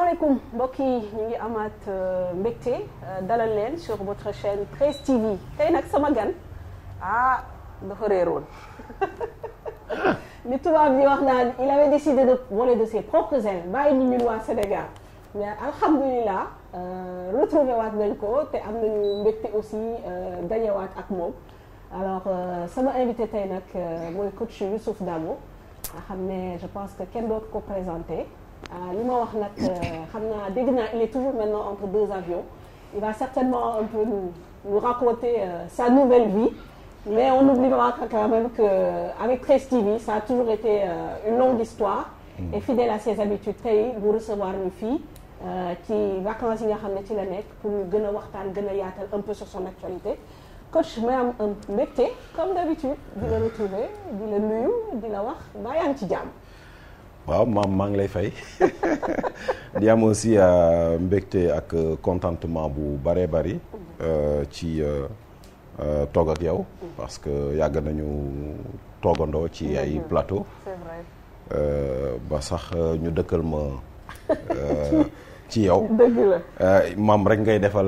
salaamaaleykum mbokk yi ñu ngi amaat mbégte dalal leen sur votre chaîne 13 TV tey nag sama gan dafa réeroon li tubaab bi wax naan il avait décidé de voler de ses propres ailes bàyyi ñu ñun waa Sénégal mais alhamdulilah retrouvé waat nañ ko te am nañu mbégte aussi dajewaat ak moom alors sama invité tey nag mooy coach Youssouf Dabo nga xam ne je pense que kenn dootu ko présenté li ma wax nag xam naa dégg naa il est toujours maintenant entre deux avions il va certainement un peu nous raconter sa nouvelle vie mais on n'oublie pas quand même qu'avec 13 TV ça a toujours été une longue histoire et fidèle à ses habitudes tey bu recevoir ñu fii ci vacances yi nga xam ne ci la nekk pour ñu gën a waxtaan gën a yaatal un peu sur son actualité coach may am un mbégte comme d'habitude di la retrouver di la nuyu di la wax mbaa yaa ngi ci jàmm. waaw maa ngi lay fay di am aussi mbégte ak contentement bu bëree bëri ci toog ak yow parce que yàgg nañu toogandoo ci ay plateau c'est vrai ba sax ñu dëkkal ma ci yow dëgg la maam rek ngay defal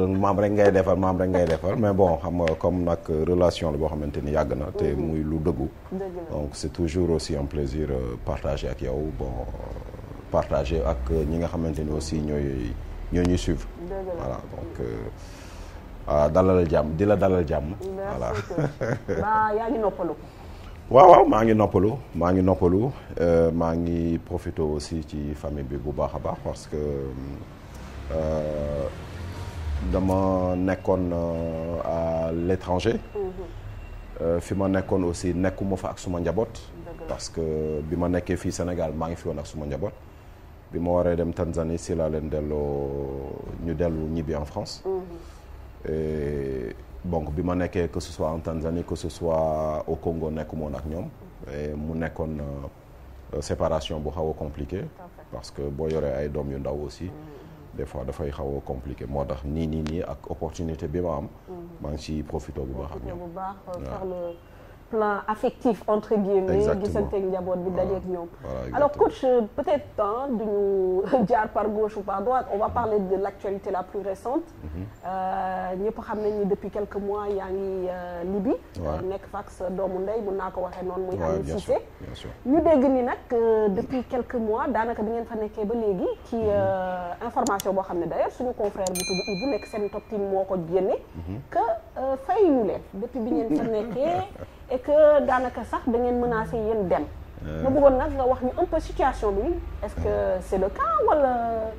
mais bon xam nga comme nag relation la boo xamante ni yàgg na te muy lu dëggu donc c'est toujours aussi un plaisir partager ak yow bon partager ak ñi nga xamante ni aussi ñuy suivre voilà donc dalal jàmm di la dalal jàmm voilà ba yaa ngi noppalu waaw maa ngi noppalu maa ngi profité aussi ci famille bi bu baax a baax parce que dama nekkoon à l'étranger fi ma nekkoon aussi nekkuma fa ak suma njaboot parce que bi ma nekkee fii Sénégal maa ngi fi woon ak suma njaboot bi ma waree dem Tanzanie si laa leen ñu dellu ñibbi en France et donc bi ma nekkee que ce soit en Tanzanie que ce soit au Congo nekkuma woon ak ñoom et mu nekkoon séparation bu xaw a compliqué parce que boo yoree ay doom yu ndaw aussi des fois dafay xaw a compliqué moo tax nii ak opportunité bi ma am maa ngi ci profité bu baax ak ñoom bu baax faire le plan affectif entre guillemets gisanteeg njaboot bi dajeeg ñoom alors coach peut-être duñu jaar par gauche ou par droite on va parler de l'actualité la plus récente ñëpp xam nañ ni depuis quelques mois yaa ngi Libye nekk fa ak sa doomu ndey mun naa ko waxee noonu muy Aliou Cissé ñu dégg ni nag depuis quelques mois daanaka bi ngeen fa nekkee ba léegi ci information boo xam ne d'ailleurs suñu confrère bu tudd Ibou nekk seen top team moo ko génne que fay ñu leen depuis bi ngeen fa nekkee et que daanaka sax da ngeen menacé yéen dem. ma bëggoon nag nga wax ñu un peu situation bi est-ce que c'est le cas wala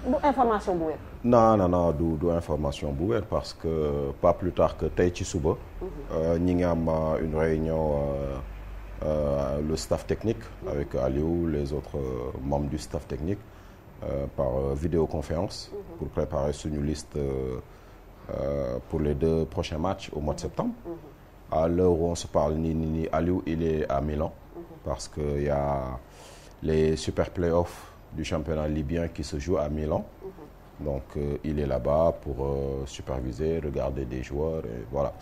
du information bu wér. non du information bu wér parce que pas plus tard que tey ci suba. ñi ngi am une réunion le staff technique. avec Aliou les autres membres du staff technique par vidéoconférence. pour préparer suñu liste pour les 2 prochains matchs au mois de septembre. À l'heure où on se parle ni Aliou il est à Milan parce que il y a les super playoffs du championnat libyen qui se jouent à Milan donc il est là-bas pour superviser regarder des joueurs et voilà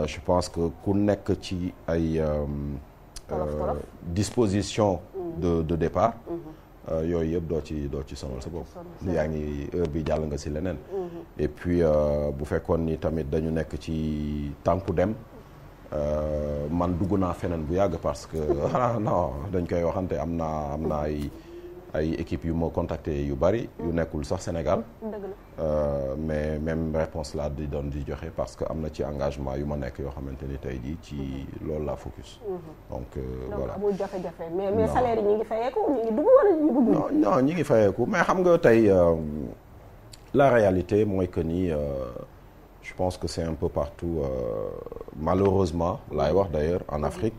je pense que ku nekk ci ay disposition de départ yooyu yëpp doo ci sonal sa bopp yaa ngi heure bi jàll nga ci leneen et puis bu fekkoon ni tamit dañu nekk ci tànku dem man dugg naa feneen bu yàgg parce que non dañ koy waxante am naa ay équipes yu ma contacté yu bari yu nekkul sax Sénégal mais même réponse laa di joxe parce que am na ci engagement yu ma nekk yoo xamante ni tey jii ci loolu laa focus donc voilà amul jafe-jafe mais salaire yi ñi ngi fayeeku ñi ngi dugg wala ñu dugg non ñi ngi fayeeku mais xam nga tey la réalité mooy que ni je pense que c'est un peu partout malheureusement laay wax d'ailleurs en Afrique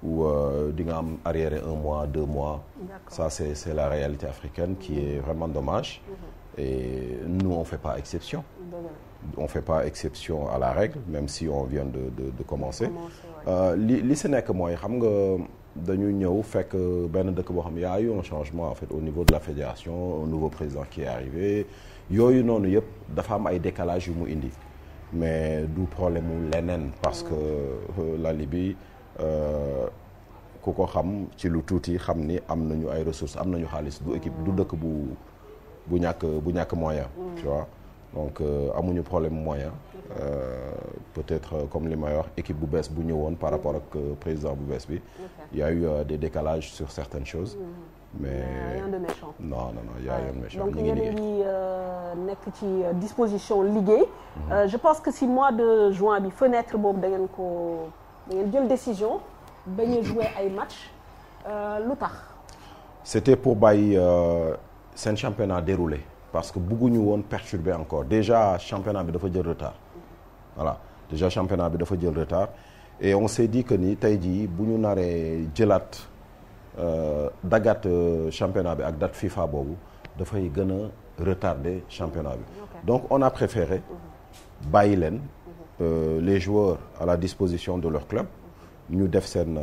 où di nga am arriéré 1 mois 2 mois ça c'est la réalité africaine qui est vraiment dommage et nous on fait pas exception à la règle même si on vient de commencer li si nekk mooy xam nga dañu ñëw fekk benn dëkk boo xam ne y a eu un changement en fait au niveau de la fédération un nouveau président qui est arrivé yooyu noonu yëpp dafa am ay décalage yu mu indi mais du problème mu leneen parce que la Libye ku ko xam ci lu tuuti xam ni am nañu ay ressources am nañu xaalis du équipe du dëkk bu ñàkk moyen. Tu vois donc amuñu problème moyen. Peut-être comme li may wax équipe bu bees bu ñëwoon par rapport ak président bu bees bi. Il y a eu des décalages sur certaines choses. Mais rien de méchant. Non, il y a rien de méchant. Donc yéen a ngi nekk ci disposition liggéey. Je pense que si mois de juin bi fenêtre boobu da ngeen jël décision bañ a jouer ay match lu tax. C'était pour bàyyi seen championnat déroulé parce que bëgguñu woon perturber encore déjà championnat bi dafa jël retard. Voilà déjà championnat bi dafa jël retard et on s'est dit que ni tey jii bu ñu naree jëlaat daggaat championnat bi ak date FIFA boobu dafay gën a retarder championnat bi. Donc on a préféré bàyyi leen les joueurs à la disposition de leur club ñu def seen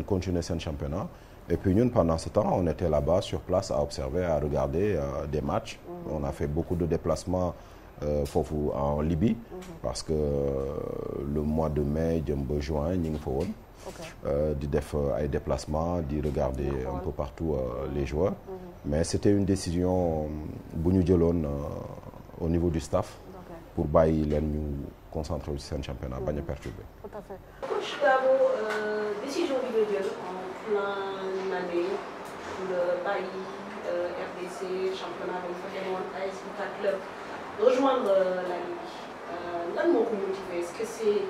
continuer seen championnat. Et puis ñun pendant ce temps on était là-bas sur place à observer à regarder des matchs. On a fait beaucoup de déplacements foofu en Libye. Parce que le mois de mai jëm ba juin ñu ngi fa woon. Di def ay déplacements di regarder un peu partout les joueurs. Mais c'était une décision bu ñu jëloon au niveau du staff. Pour bàyyi leen ñu concentrer ci seen championnat bañ a perturber. Tout à fait. Coach Dabo décision bi nga jël en pleine année nga bàyyi RDC championnat ba fa demoon AS Vita Club rejoindre la Ligue lan moo ko motivé est-ce que c'est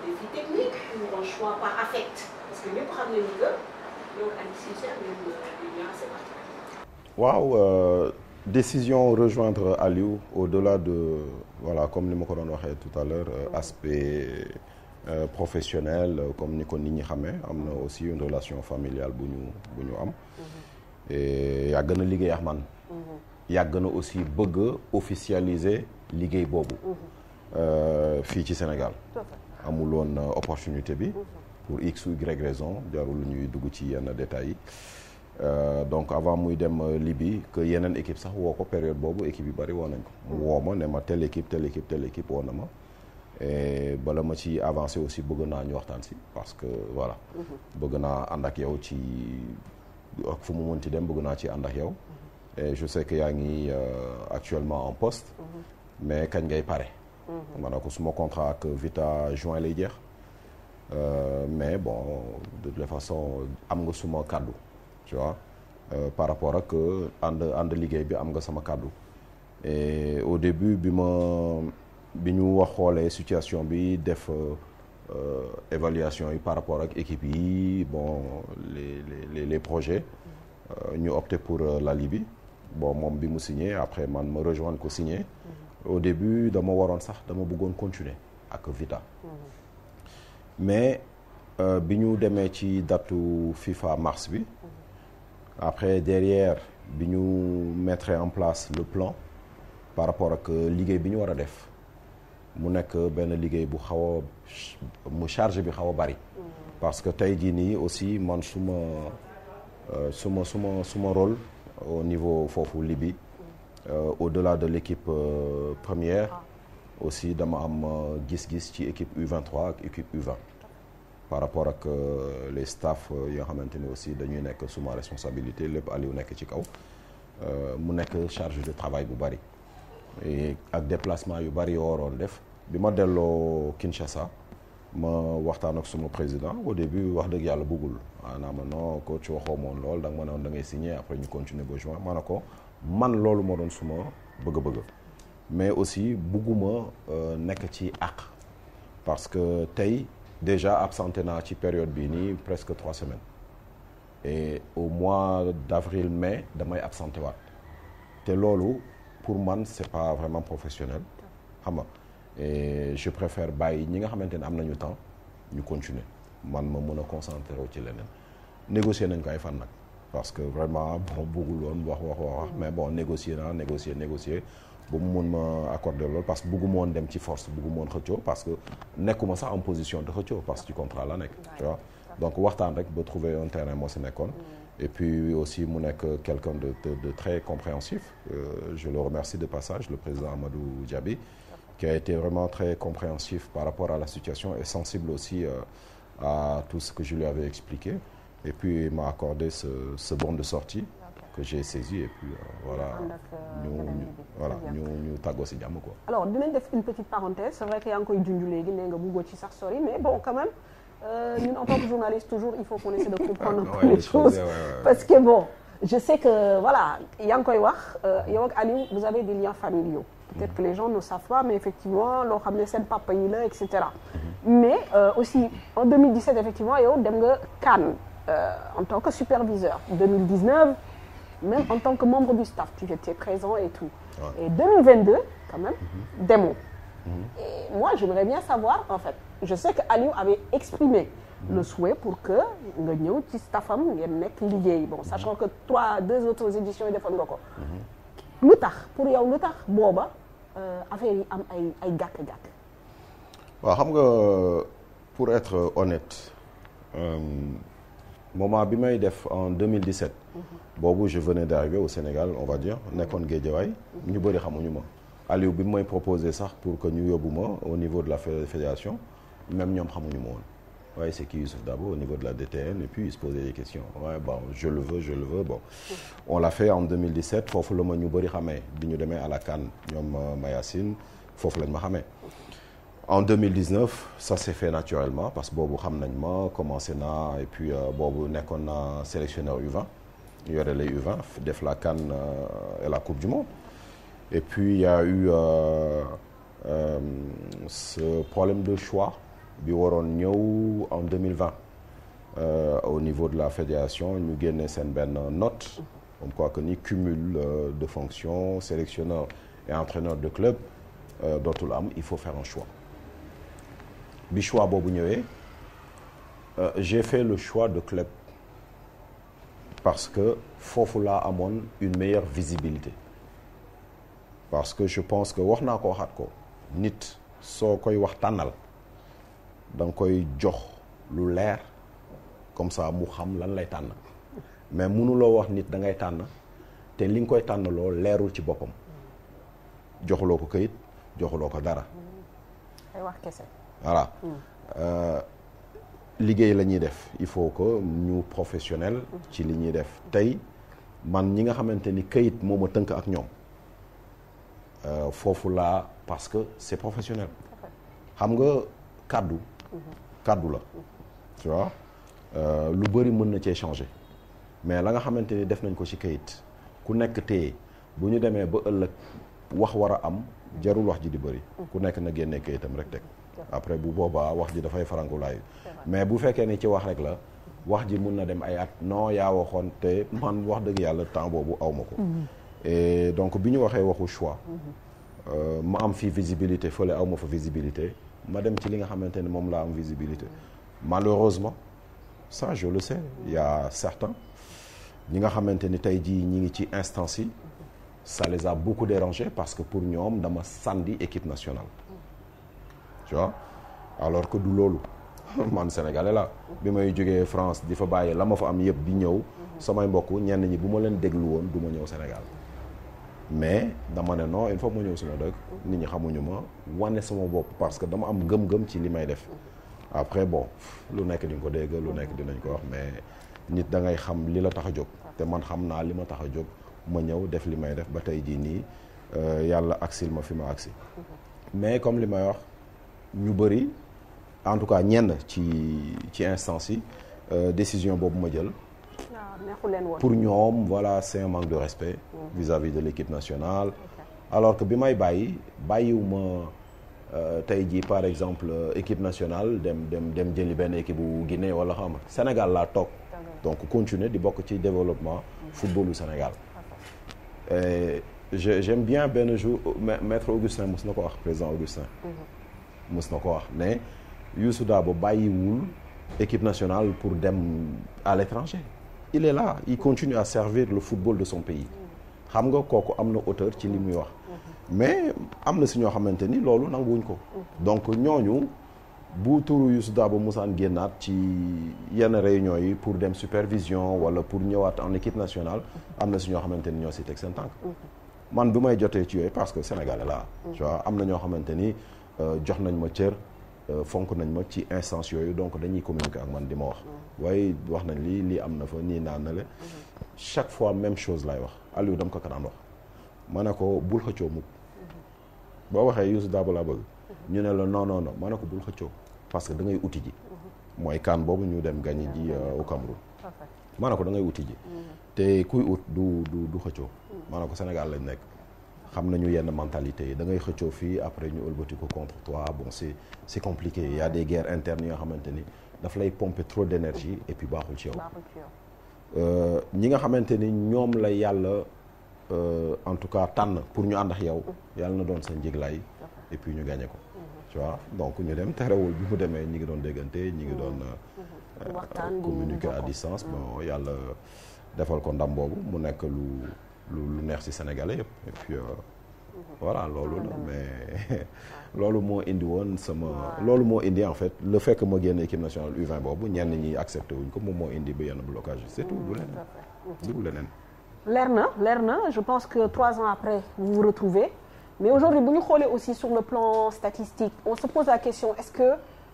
défi technique ou un choix par affect parce que ñëpp xam nañu que yow Aliou Cissé am nañu assez particulier. Waaw décision rejoindre Aliou au-delà de voilà comme ni ma ko doon waxee tout à l'heure aspect professionnel comme ni ko nit ñi xamee am na aussi une relation familiale bu ñu am. Et yàgg na liggéey ak man. Yàgg na aussi bëgg officialiser liggéey boobu. Fii ci Sénégal. Amul woon opportunité bi. Pour X ou Y raison jarul ñuy dugg ci yenn détails yi. Donc avant muy dem Libye que yeneen équipe sax woo ko période boobu équipe yu bari woo nañ ko. mu woo ma ne ma telle équipe woo na ma. Et bala ma ci avancer aussi bëgg naa ñu waxtaan si parce que voilà. bëgg naa ànd ak yow ci ak fu mu mënti dem bëgg naa ci ànd ak yow. Et je sais que yaa ngi actuellement en poste. Mais kañ ngay pare. ma ne ko suma contrat ak Vita juin lay jeex. Mais bon de toute façon am nga suma kàddu. Tu vois par rapport ak ànd liggéey bi am nga sama kàddu. Et au début bi ñu wax xoolee situation bi def évaluation yi par rapport ak équipe yi bon les projets ñu opté pour la Libye bon moom bi mu signé après man ma rejoindre ko signé. Au début dama bëggoon continuer ak Vita. Mais bi ñu demee ci datu FIFA mars bi. Après derrière bi ñu mettre en place le plan par rapport ak liggéey bi ñu war a def mu nekk benn liggéey bu xaw a mu charge bi xaw a bari. Parce que tey jii nii aussi man suma rôle au niveau foofu Libye au-delà de l'équipe première aussi dama am gis-gis ci équipe U23 ak équipe U20. Par rapport ak les staff yoo xamante ni aussi dañuy nekk suma responsabilité lépp Aliou nekk ci kaw mu nekk charge de travail bu bari et ak déplacement yu bari yoo waroon def bi ma delloo Kinshasa ma waxtaan ak suma président au début wax dëgg yàlla bëggul naa ma non coach waxoo moon lool da nga ma ne woon da ngay signer après ñu continuer ba juin ma ne ko man loolu moo doon suma bëgg-bëgg mais aussi bëgguma nekk ci àq parce que tey déjà absenté naa ci période bii nii presque 3 semaines et au mois d'avril mai damay absenté waat te loolu pour man c'est pas vraiment professionnel xam nga et je préfère bàyyi ñi nga xamante ne am nañu temps ñu continuer man ma mën a concentrer wu ci leneen négocier nañ ko ay fan nag parce que vraiment bon bëggul woon wax mais bon négocier ba mu mën ma accorder loolu parce que bëgguma woon dem ci force bëgguma woon xëccoo parce que nekkuma sax en position de xëccoo parce que ci contrat la nekk tu vois donc waxtaan rek ba trouver un terrain moo si nekkoon et puis aussi mu nekk quelqu'un de très compréhensif je le remercie de passage le président Amadou Diaby qui a été vraiment très compréhensif par rapport à la situation et sensible aussi à tout ce que je lui avais expliqué et puis il m'a accordé ce bon de sortie que j'ai saisi et puis voilà ñu tàggoo si jàmm quoi. alors dinañ def une petite parenthèse c'est vrai que yaa ngi koy junj léegi nee nga bëggoo ci sax sori mais bon quand même ñun en tant que journaliste toujours il faut qu'on essaie de comprendre un peu les choses parce que bon je sais que voilà yaa ngi koy wax yow ak Aliou vous avez des liens familiaux peut-être que les gens ne savent pas mais effectivement loo xam ne seen papa yi la et cetera mais aussi en 2017 effectivement yow dem nga CAN en tant que superviseur 2019 même en tant que membre du staff tu étais présent et tout et 2022 quand même demoo et moi j'aimerais bien savoir en fait je sais que Aliou avait exprimé le souhait pour que nga ñëw ci staffam ngeen nekk liggéey bon sachant que deux autres éditions yi defoon nga ko lu tax pour yow lu tax booba affaire yi am ay gàkk-gàkk waaw xam nga pour être honnête moment bi may def en 2017 boobu je venais d'arriver au Sénégal on va dire nekkoon Guédiawaye ñu bëri xamuñu ma Aliou bi may proposé sax pour que ñu yóbbu ma au niveau de la fédération même ñoom xamuñu ma woon waaye c'est qui Youssouf Dabo au niveau de la DTN et puis il se posait des questions ouais bon je le veux bon on l'a fait en 2017 foofu la ma ñu bëri xamee bi ñu demee à la CAN ñoom Mayacine foofu lañ ma xamee en 2019 ça s'est fait naturellement parce que boobu xam nañ ma commencé naa et puis boobu nekkoon naa sélectionneur U20 yore les U20 def la CAN et la Coupe du Monde et puis il y a eu ce problème de choix bi waroon ñëw en 2020 au niveau de la fédération ñu génne seen benn note comme quoi que ni cumul de fonctions sélectionneur et entraîneur de club dootul am il faut faire un choix bi choix boobu ñëwee j'ai fait le choix de club parce que foofu laa amoon une meilleure visibilité parce que je pense que wax naa ko waxaat ko nit soo koy wax tànnal da nga koy jox lu leer comme ça mu xam lan lay tànn mais mënuloo wax nit da ngay tànn te li nga koy tànnaloo leerul ci boppam joxuloo ko këyit joxuloo ko dara. ay wax kese. voilà liggéey la ñuy def il faut que ñu professionnel ci li ñuy def tey man ñi nga xamante ni këyit moo ma tënk ak ñoom foofu laa parce que c'est professionnel xam nga kaddu la tu vois lu bëri mën na cee changer mais la nga xamante ni def nañ ko ci këyit ku nekk téye bu ñu demee ba ëllëg wax war a am jarul wax ji di bëri ku nekk na génnee këyitam rek teg après bu boobaa wax ji dafay farankulaayu mais bu fekkee ni ci wax rek la wax ji mun na dem ay at non yaa waxoon te man wax dëgg yàlla temps boobu aw ma ko et donc bi ñu waxee waxu choix ma am fii visibilité fële aw ma fa visibilité ma dem ci li nga xamante ne moom laa am visibilité malheureusement ça je le sais il y a certains ñi nga xamante ni tey jii ñi ngi ci instance yi ça les a beaucoup dérangés parce que pour ñoom dama sànni équipe nationale tu vois alors que du loolu man sénégalais la bi may jógee France di fa bàyyi la ma fa am yëpp di ñëw samay mbokk ñenn ñi bu ma leen déglu woon du ma ñëw Sénégal mais dama ne non il faut ma ñëw sama dëkk nit ñi xamuñu ma wane sama bopp parce que dama am gëm-gëm ci li may def après bon lu nekk di nga ko dégg lu nekk dinañ ko wax mais nit da ngay xam li la tax a jóg te man xam naa li ma tax a jóg ma ñëw def li may def ba tey jii nii yàlla agsil ma fi ma agsi mais comme li may wax ñu bëri en tout cas ñenn ci instance yi décision boobu ma jël pour ñoom voilà c'est un manque de respect vis-à-vis de l'équipe nationale alors que bi may bàyyiwuma tey jii par exemple équipe nationale dem jëli benn équipe bu Guinée wala xam Sénégal laa toog donc continuer di bokk ci développement footballu Sénégal et j'aime bien benn jour maître Augustin mos na ko wax président Augustin mos na ko wax ne Youssou Dabo bàyyiwul équipe nationale pour dem à l'étranger il est là il continue à servir le football de son pays xam nga kooku am na hauteur ci li muy wax mais am na si ñoo xamante ni loolu nanguwuñ ko donc ñooñu bu turu Youssou Dabo musaan génnaat ci yenn réunions yi pour dem supervision wala pour ñëwaat en équipe nationale am na si ñoo xamante ni ñoo si teg seen tànk man bi may jotee ci yooyu parce que Sénégalais la tu vois am na ñoo xamante ni jox nañ ma cër fonk nañ ma ci instance yooyu donc dañuy communiquer ak man di ma wax waaye wax nañ lii am na fa nii naan na le chaque fois même chose lay wax Aliou dama ko daan wax ma ne ko bul xëccoo mukk boo waxee Youssou Dabo laa bëgg ñu ne la non non non ma ne ko bul xëccoo parce que da ngay uti ji mooy CAN boobu ñu dem gagné ji au Cameroun ma ne ko da ngay uti ji te kuy ut du xëccoo ma ne ko Sénégal lañ nekk xam nañu yenn mentalité yi da ngay xëccoo fii après ñu ëlbati ko contre toi bon c'est compliqué il y a des guerres internes yoo xamante ni daf lay pomper trop d'énergie et puis baaxul ci yow ñi nga xamante ni ñoom la yàlla en tout cas tànn pour ñu ànd ak yow yàlla na doon sa njiglaay et puis ñu gagné ko tu vois donc ñu dem terewul bi mu demee ñi ngi doon déggante ñi ngi doon communiquer à distance bon yàlla defal ko ndam boobu mu nekk lu neex ci Sénégalais yëpp et puis voilà loolu la mais loolu moo indi woon loolu moo indi en fait le fait que ma génn équipe nationale U20 boobu ñenn ñi accepté wuñ ko moom moo indi ba yenn blocage c'est tout du leneen leer na je pense que 3 ans après vous vous retrouvez mais aujourd'hui bu ñu xoolee aussi sur le plan statistique on se pose la question est-ce que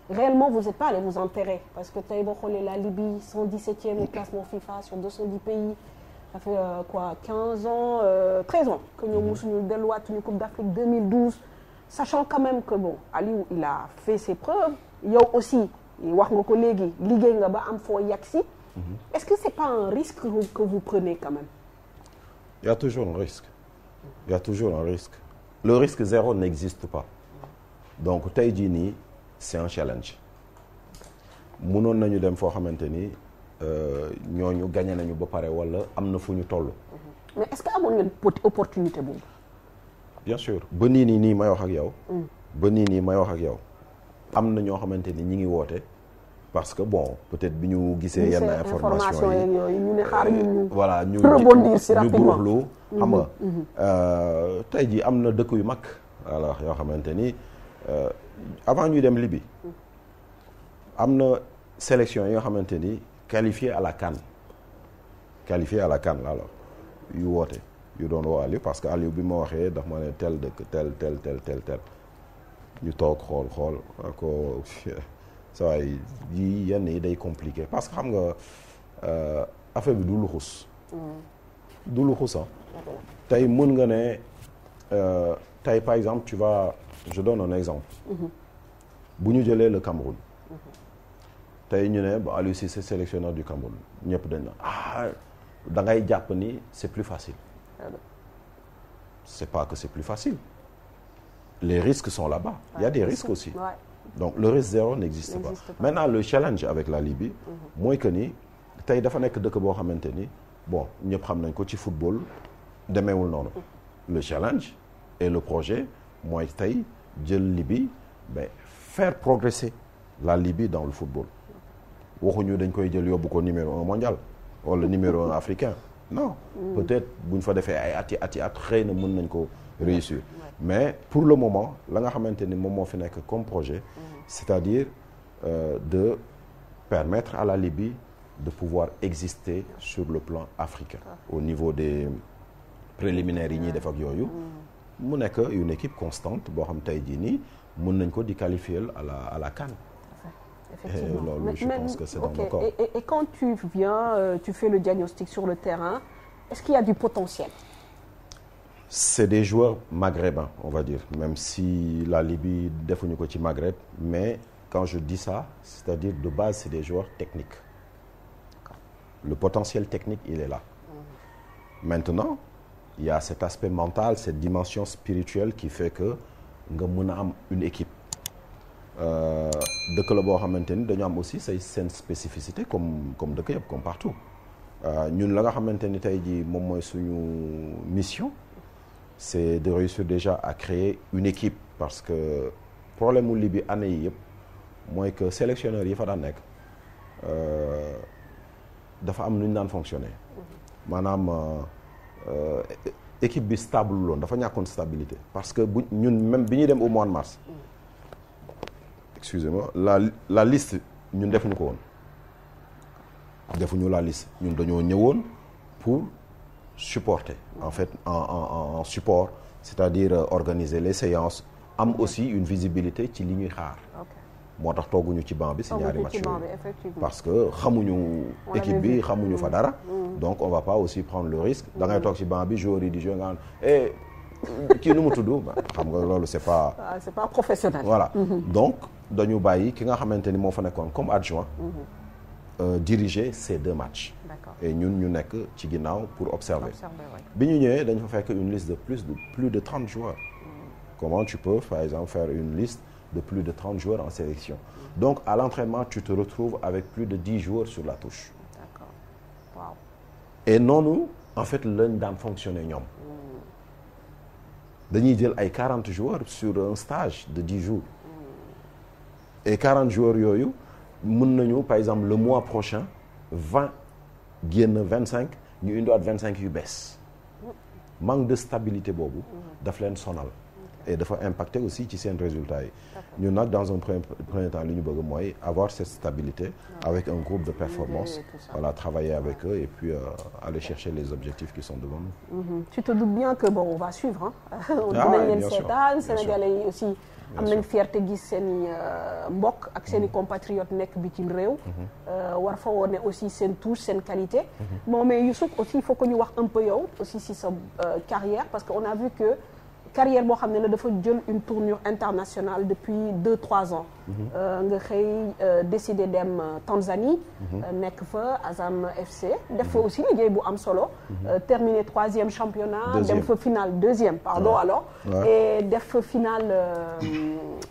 réellement vous n'êtes pas allé vous enterrer parce que tey boo xoolee la Libye 117e au classement FIFA sur 210 pays ça fait 15 ans 13 ans que ñoom mosuñu delluwaat suñu Coupe d'Afrique 2012 sachant quand même que bon Aliou il a fait ses preuves yow aussi wax nga ko léegi liggéey nga ba am foo yegg si est-ce que c'est pas un risque que vous prenez quand même? Il y a toujours un risque le risque zéro n'existe pas donc tey jii nii c'est un challenge mënoon nañu dem foo xamante ni ñooñu gagné nañu ba pare wala am na fu ñu toll. mais est-ce que amoon ngeen opportunité boobu. bien sûr ba nii may wax ak yow. ba nii may wax ak yow am na ñoo xamante ni ñi ngi woote parce que bon peut-être bi ñu gisee yenn information yi ñu ne xaar ñu voilà ñu rebondir si rapidement ñu xam nga tey jii am na dëkk yu mag voilà yoo xamante ni avant ñuy dem Libye am na sélection yoo xamante ni qualifié à la CAN alors yu woote yu doon woo Aliou parce que Aliou bi ma waxee daf ma ne tel dëkk tel ñu toog xool ko saa waay yi yenn yi day compliqué parce que xam nga affaire bi du luxus tey mën nga ne tey par exemple je donne un exemple bu ñu jëlee le Cameroun tey ñu ne ba Aliou Cissé sélectionneur du Cameroun ñëpp dañ na da ngay jàpp ni c'est plus facile c'est pas que c'est plus facile les risques sont là-bas il y a des risques aussi donc le risque zéro n'existe pas maintenant le challenge avec la Libye mooy que ni tey dafa nekk dëkk boo xamante ni bon ñëpp xam nañ ko ci football demeewul noonu le challenge et le projet mooy tey jël Libye mais faire progresser la Libye dans le football waxuñu dañ koy jël yóbbu ko numéro 1 mondial wala numéro 1 africain non peut-être buñ fa defee ay ati at xëy na mën nañ ko réussir mais pour le moment la nga xamante ni moom moo fi nekk comme projet c'est-à-dire de permettre à la Libye de pouvoir exister sur le plan africain au niveau des préliminaires yi ñuy def ak yooyu mu nekk une équipe constante boo xam tey jii nii mën nañ ko di qualifier à la CAN. Effectivement. Et je pense que c'est dans nos corps. Et quand tu viens, tu fais le diagnostic sur le terrain, est-ce qu'il y a du potentiel? C'est des joueurs maghrébins, on va dire, même si la Libye defuñu ko ci Maghreb, mais quand je dis ça, c'est-à-dire de base, c'est des joueurs techniques. Le potentiel technique, il est là. Maintenant, il y a cet aspect mental, cette dimension spirituelle qui fait que nga mën a am une équipe. Dëkk la boo xamante ni dañu am aussi seen spécificité comme dëkk yëpp comme partout ñun la nga xamante ni tey jii moom mooy suñu mission c'est de réussir déjà à créer une équipe parce que problème mu Libye année yi yëpp mooy que sélectionneurs yi fa daan nekk dafa am nu ñu daan fonctionner maanaam équipe bi stable loon dafa ñàkkoon stabilité parce que ñun même bi ñuy dem au mois de mars excusez-moi la liste ñun defuñu ko woon defuñu la liste ñun dañoo ñëwoon pour supporter en fait en support c'est-à-dire organiser les séances am aussi une visibilité ci li ñuy xaar moo tax tooguñu ci banc bi si ñaari match yooyu parce que xamuñu équipe bi xamuñu fa dara donc on va pas aussi prendre le risque da ngay toog ci banc bi joueur yi di jouer nga kii nu mu tudd xam nga loolu c'est pas professionnel. voilà donc dañu bàyyi ki nga xamante ni moo fa nekkoon comme adjoint diriger ces 2 matchs. D'accord. Et ñun ñu nekk ci ginnaaw pour observer. Ouais. bi ñu ñëwee dañu fa fekk une liste de plus de 30 joueurs. Comment tu peux par exemple faire une liste de plus de 30 joueurs en sélection. Donc à l'entraînement tu te retrouves avec plus de 10 joueurs sur la touche. D'accord. Wow. Et noonu en fait lañ daan fonctionner ñoom. dañuy jël ay 40 joueurs sur un stage de 10 jours. Et 40 joueurs yooyu mën nañu par exemple le mois prochain 20 génn 25 ñu indiwaat 25 yu bees. Manque de stabilité boobu daf leen sonal. Et dafa impacter aussi ci seen résultats yi. ñun nag dans un premier temps li ñu bëgg mooy avoir cette stabilité avec un groupe de performance. Voilà, travailler avec eux et puis aller chercher les objectifs qui sont devant nous. Tu te doutes bien que bon on va suivre on dinañ leen seetaan Sénégalais yi aussi am nañ fierté gis seen i mbokk ak seen i compatriotes nekk bitim réew. war fa wone aussi seen touche seen qualité. Bon mais Youssouf aussi il faut que ñu wax un peu yow aussi si sa carrière parce que on a vu que carrière boo xam ne la dafa jël une tournure internationale depuis 2-3 ans. nga xëy décidé dem Tanzanie. nekk fa Azam FC. def fa aussi liggéey bu am solo. terminé 3e championnat. dem fa finale 2e pardon alors. et def fa finale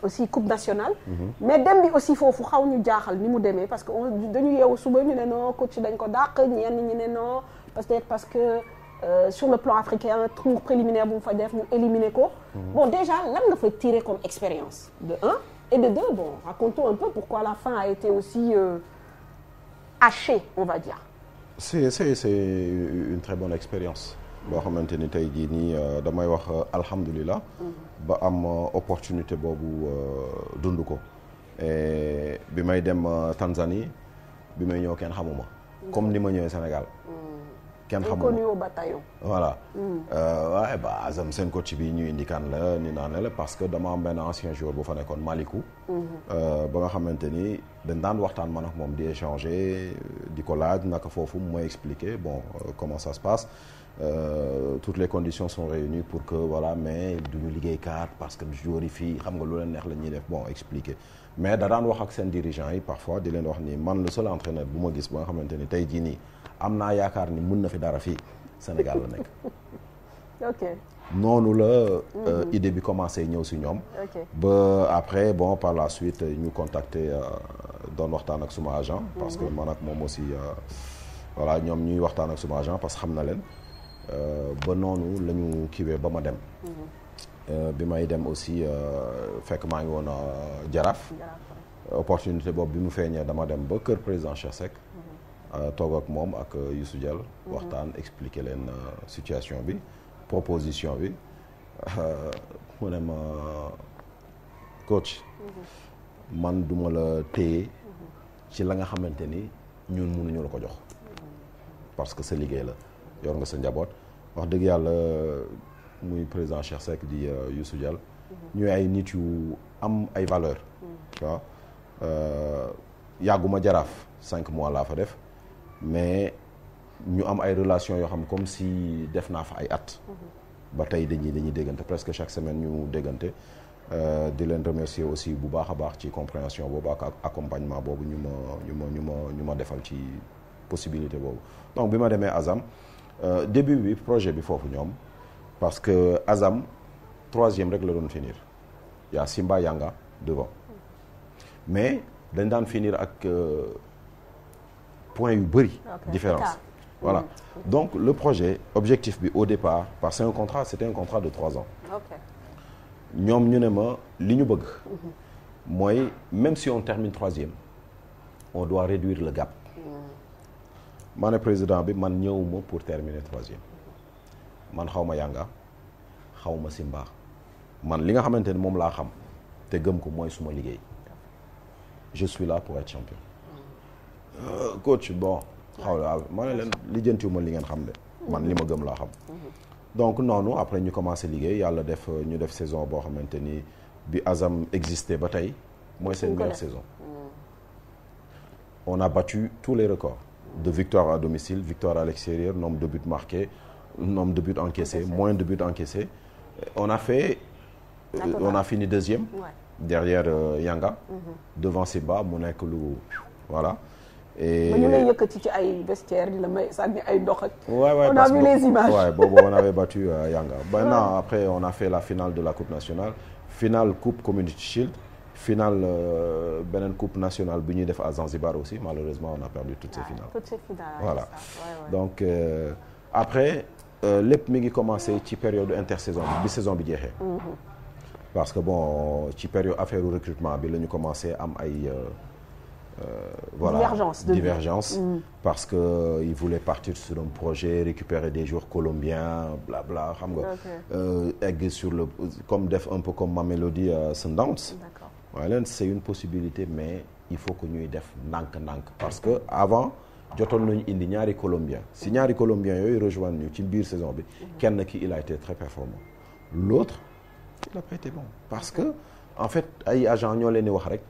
aussi coupe nationale. mais dem bi aussi foofu xaw ñu jaaxal ni mu demee parce que dañu yeewu suba ñu ne non coach dañ ko dàq ñenn ñi ne non peut-être parce que. Sur le plan africain tour préliminaire bu mu fa def ñu éliminer ko. Bon déjà lan nga fa tirer comme expérience de 1 et de 2 bon raconte-nous un peu pourquoi la fin a été aussi hachée on va dire. C'est une très bonne expérience boo xamante ni tey jii nii damay wax alhamdulilah. ba am opportunité boobu dund ko. Et bi may dem Tanzanie bi may ñëw kenn xamuma. Comme ni ma ñëwee Sénégal. kenn xamul inconnu au bataillon. voilà waaye ba Azam seen coach bi ñu indi kan la ni naa ne la parce que dama am benn ancien joueur bu fa nekkoon Malikou. ba nga xamante ni dañ daan waxtaan man ak moom di échanger di ko laaj naka foofu mooy expliquer bon comment ça se passe toutes les conditions sont réunies pour que voilà mais duñu liggéey carte parce que joueurs yi fii xam nga lu leen neex la ñuy def bon expliquer mais da daan wax ak seen dirigeants yi parfois di leen wax ni man le seul entraîneur bu ma gis ba nga xamante ni tey jii nii. am naa yaakaar ni mën na fi dara fii Sénégal la nekk. ok noonu la idée bi commencé ñëw si ñoom. ba après bon par la suite ñu contacter doon waxtaan ak suma agent. parce que man ak moom aussi voilà ñoom ñuy waxtaan ak suma agent parce que xam na leen ba noonu la ñu kiiwee ba ma dem. bi may dem aussi fekk maa ngi woon Jaraaf. opportunité boobu bi mu feeñee dama dem ba kër président Cheikh Seck. toog ak moom ak Youssou Diall waxtaan expliquer leen situation bi proposition bi mu ne ma coach man duma la téye ci la nga xamante ni ñun mënuñu la ko jox parce que sa liggéey la yor nga sa njaboot wax dëgg yàlla muy président Cheikh Seck di Youssou Diall ñuy ay nit yu am ay valeur waaw yàgguma Jaraaf 5 mois laa fa def mais ñu am ay relations yoo xam comme si def naa fa ay at. ba tey dañuy déggante presque chaque semaine ñu déggante di leen remercier aussi bu baax a baax ci compréhension boobu ak accompagnement boobu ñu ma defal ci possibilité boobu. donc bi ma demee Azam début bi projet bi foofu ñoom parce que Azam 3e rek la doon finir y a Simba Yanga devant mais dañ daan finir ak. point yu bëri différence voilà donc le projet objectif bi au départ parce que c'était un contrat de 3 ans ñoom ñu ne ma li ñu bëgg mooy même si on termine 3e on doit réduire le gap ma ne président bi man ñëwuma pour terminer 3e man xaw ma Yanga xaw ma Simba man li nga xamante ni moom laa xam te gëm ko mooy suma liggéey je suis là pour être champion coach bon xaw la ma ne leen lijjantiwuma li ngeen xam de man li ma gëm laa xam donc noonu après ñu commencé liggéey yàlla def ñu def saison boo xamante ni bi Azam existé ba tey mooy seen meilleure saison on a battu tous les records de victoire à domicile, victoire à l'extérieur, nombre de buts marqués, nombre de buts encaissés, moins de buts encaissés. On a fini deuxième, derrière Yanga, devant Simba, mu nekk lu voilà. Et ba ñu lay yëkkati ci ay vestiaires di la may sànni ay ndox ak. Ouais, on a vu les images. Ouais, bon, on avait battu Yanga. Maintenant, après, on a fait la finale de la Coupe nationale, finale Coupe Community Shield, finale beneen Coupe nationale bi ñuy def à Zanzibar aussi. Malheureusement, on a perdu toutes ces finales. Toutes ces finales. Voilà. Ouais. Donc après lépp mi ngi commencé ci période intersaison bi saison bi jeexee. Parce que bon ci période affaire recrutement bi la ñu commencé am ay. Voilà, divergence parce que il voulait partir sur un projet, récupérer des joueurs colombiens, blabla, xam nga egg sur le comme def un peu comme Mamelodi Sundowns. Waaye leen c'est une possibilité mais il faut que ñuy def ndànk-ndànk parce que avant jotoon nañu indi ñaari colombiens si ñaari colombiens yooyu rejoindre ñu ci biir saison bi kenn ki il a été très performant, l'autre il a pas été bon parce que en fait ay agents ñoo leen di wax rek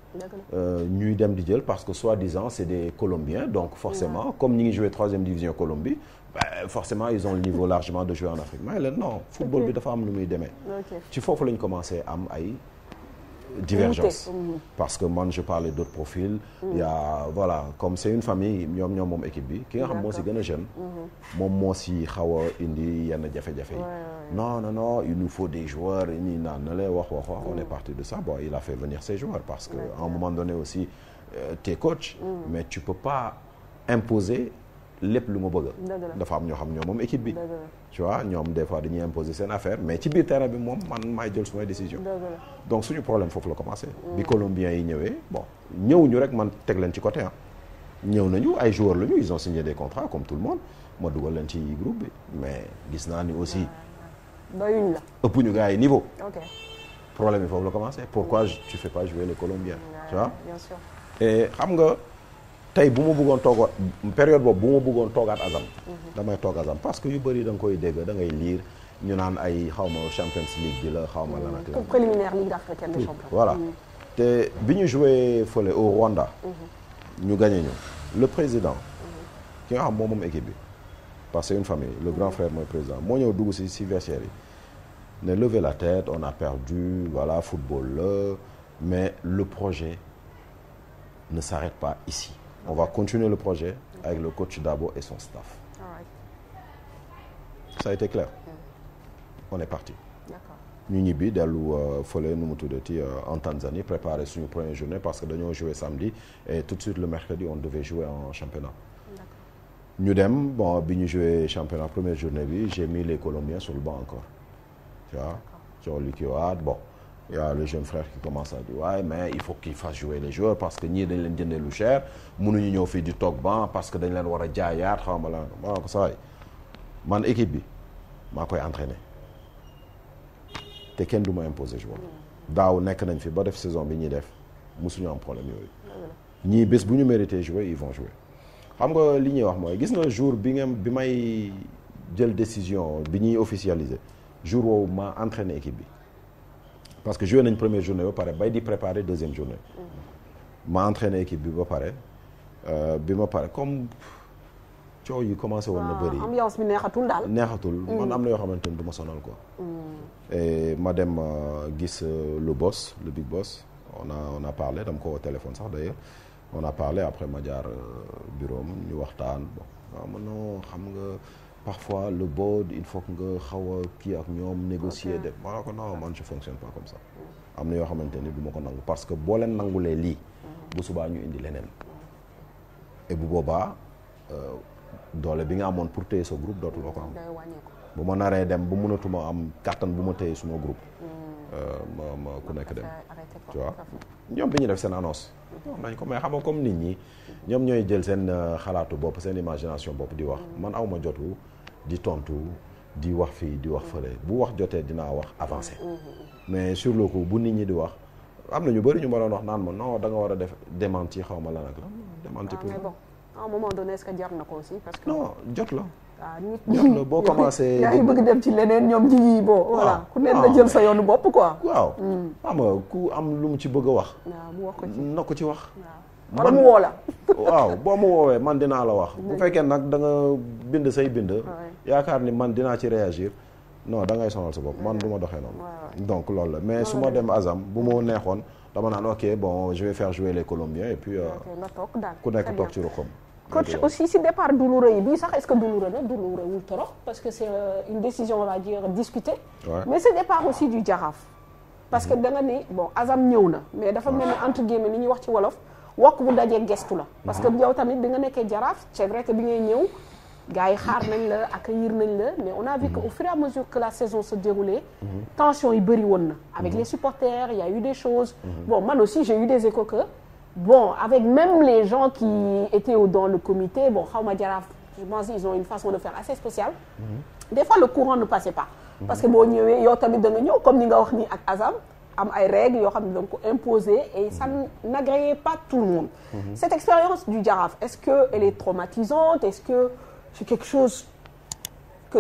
ñuy dem di jël parce que soi-disant c'est des Colombiens donc forcément comme ñi ngi jouer 3e division Colombie forcément ils ont le niveau largement de jouer en Afrique mais leen non football bi dafa am lu muy demee ci foofu lañ commencé am ay divergence parce que man je parlais d'autres profils il y a voilà comme c'est une famille ñoom moom équipe bi ki nga xam moo si gën a jeune moom moo si xaw a indi yenn jafe-jafe yi non il nous faut des joueurs ñi naan na la wax on est parti de ça bon il a fait venir ses joueurs parce que à un moment donné aussi t'es coach mais tu peux pas imposer lépp lu ma bëgg dafa am ñoo xam ñoom moom équipe bi tu vois ñoom des fois dañuy imposer seen affaire mais ci biir terrain bi moom man maay jël sumay décision donc suñu problème foofu la commencé bi colombiens yi ñëwee bon ñëwuñu rek man teg leen ci côté ñëw nañu ay joueurs lañu ils ont signé des contrats comme tout le monde ma dugal leen ci groupe bi mais gis naa ni aussi doyuñ la ëpp ñu gars yi niveau problème yi foofu la commencé pourquoi tu fais pas jouer les colombiens tu vois bien sûr et xam nga tey bu ma bëggoon toogaat période boobu bu ma bëggoon toogaat Azam damay toog Azam parce que yu bëri da nga koy dégg da ngay lire ñu naan ay xawma Champions League bi la xawma lan ak lan préliminaire Ligue africaine des champions voilà te bi ñu joué fële au Rwanda ñu gagné ñu le président ki nga xam moom équipe bi parce que c'est une famille le grand frère mooy président moo ñëw dugg si vestiaire yi ne lever la tête on a perdu voilà football la mais le projet ne s'arrête pas ici. On va continuer le projet avec le coach Dabo et son staff. Ça a été clair. On est parti. ñu ñibbi dellu fële nu mu tuddati en Tanzanie préparer suñu première journée parce que dañoo jouer samedi et tout de suite le mercredi on devait jouer en championnat. ñu dem bon bi ñu jouer championnat première journée bi j'ai mis les Colombiens sur le banc encore. Tu vois sur l'UQAD bon. Il y a le jeune frère qui commence à dire ouais mais il faut qu'il fasse jouer les joueurs parce que ñii dañ leen jëndee lu cher mënuñu ñëw fii di toog banc parce que dañ leen war a jaayaat xaw ma la ma ko saa man équipe bi maa koy entraîner te kenn du ma imposer joueur daaw nekk nañ fi ba def saison bi ñuy def mosuñu am problème yooyu ñii bés bu ñu mérité jouer ils vont jouer xam nga li ñuy wax mooy gis nga jour bi may jël décision bi ñuy officialiser jour woowu ma entraîner équipe bi. Parce que joué nañ première journée ba pare bay di préparer deuxième journée ma entraîné équipe bi ba pare comme coow yi commencé woon na bëri ambiance bi neexatul daal man am na yoo xamante ni du ma sonal quoi et ma dem gis le boss le big boss on a parlé dama ko téléphone sax d'ailleurs on a parlé après ma jaar bureau ñu waxtaan bon waaw man non xam nga parfois le board il faut que nga xaw a kii ak ñoom négocier de ma ko non man je fonctionne pas comme ça am na yoo xamante ni du ma ko nangu parce que boo leen nangulee lii bu subaa ñu indi leneen et bu boobaa doole bi nga amoon pour téye sa groupe dootuloo ko am bu ma naree dem bu mënatuma am kàttan bu ma téye suma groupe ma ku nekk dem tu vois ñoom bi ñu def seen annonce nañ ko mais xam nga comme nit ñi ñoom ñooy jël seen xalaatu bopp seen imagination bopp di wax man awma jotu di tontu di wax fii di wax fële bu wax jotee dinaa wax avancé mais sur le coup bu nit ñi di wax am na ñu bëri ñu ma doon wax naan ma non da nga war a def démenti xaw ma lan ak la démenti pour mais bon à un moment donné est-ce que jar na ko aussi parce que non jot la jot la boo commencé yaa ngi bëgg dem ci leneen ñoom jigi bon voilà ku nekk nga jël sa yoonu bopp quoi waaw xam nga ku am lu mu ci bëgg a wax mu wax ko ci na ko ci wax wala mu woo la. waaw boo ma woowee man dinaa la wax. bu fekkee nag da nga bind say bind. yaakaar ni man dinaa ci réagir. non da ngay sonal sa bopp man du ma doxee noonu. donc loolu la mais su ma dem Azam bu ma neexoon dama naan ok bon je vais faire jouer les Colombiens et puis. nga toog daal ku nekk toog ci ruqam. coach aussi si départ douloureux yi bii sax est-ce que douloureux na douloureux wul trop parce que c'est une décision on va dire discutée. mais ce départ aussi du Jaraaf. parce que da nga ni bon Azam ñëw na mais dafa mel ni entre guillemets ni ñuy wax ci wolof wokk bu dajee gestu la. parce que yow tamit bi nga nekkee Jaraaf c'est vrai que bi ngay ñëw. gars yi xaar nañ la accueillir nañ la mais on a vu que au fur et à mesure que la saison se déroulait tension yi bëri woon na avec les supporters il y a eu des choses bon man aussi j'ai eu des échos que bon avec même les gens qui étaient dans le comité bon xaw ma Jaraaf je pense ils ont une façon de faire assez spéciale des fois le courant ne passait pas parce que boo ñëwee yow tamit da nga ñëw comme ni nga wax nii ak Azam am ay règles yoo xam ne da nga ko imposer et ça n'agréait pas tout le monde cette expérience du Jaraaf est-ce que elle est traumatisante est-ce que c'est quelque chose que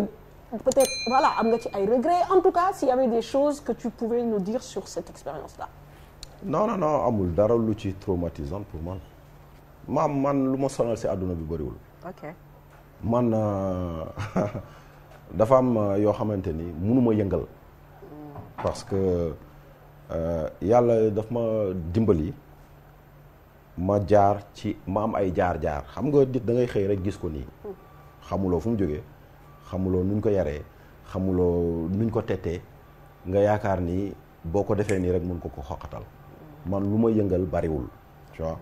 peut-être voilà am nga ci ay regrets en tout cas s'il y avait des choses que tu pouvais nous dire sur cette expérience-là. non amul dara lu ci traumatisant pour man lu ma sonal ci àdduna bi bëriwul. ok man dafa am yoo xamante ni mënuma yëngal. parce que yàlla daf ma dimbali ma jaar ci ma am ay jaar-jaar xam nga da ngay xëy rek gis ko nii. xamuloo fu mu jógee xamuloo nuñ ko yaree xamuloo nuñ ko tettee nga yaakaar ni boo ko defee nii rek mun ko xoqatal man lu ma yëngal bariwul tu vois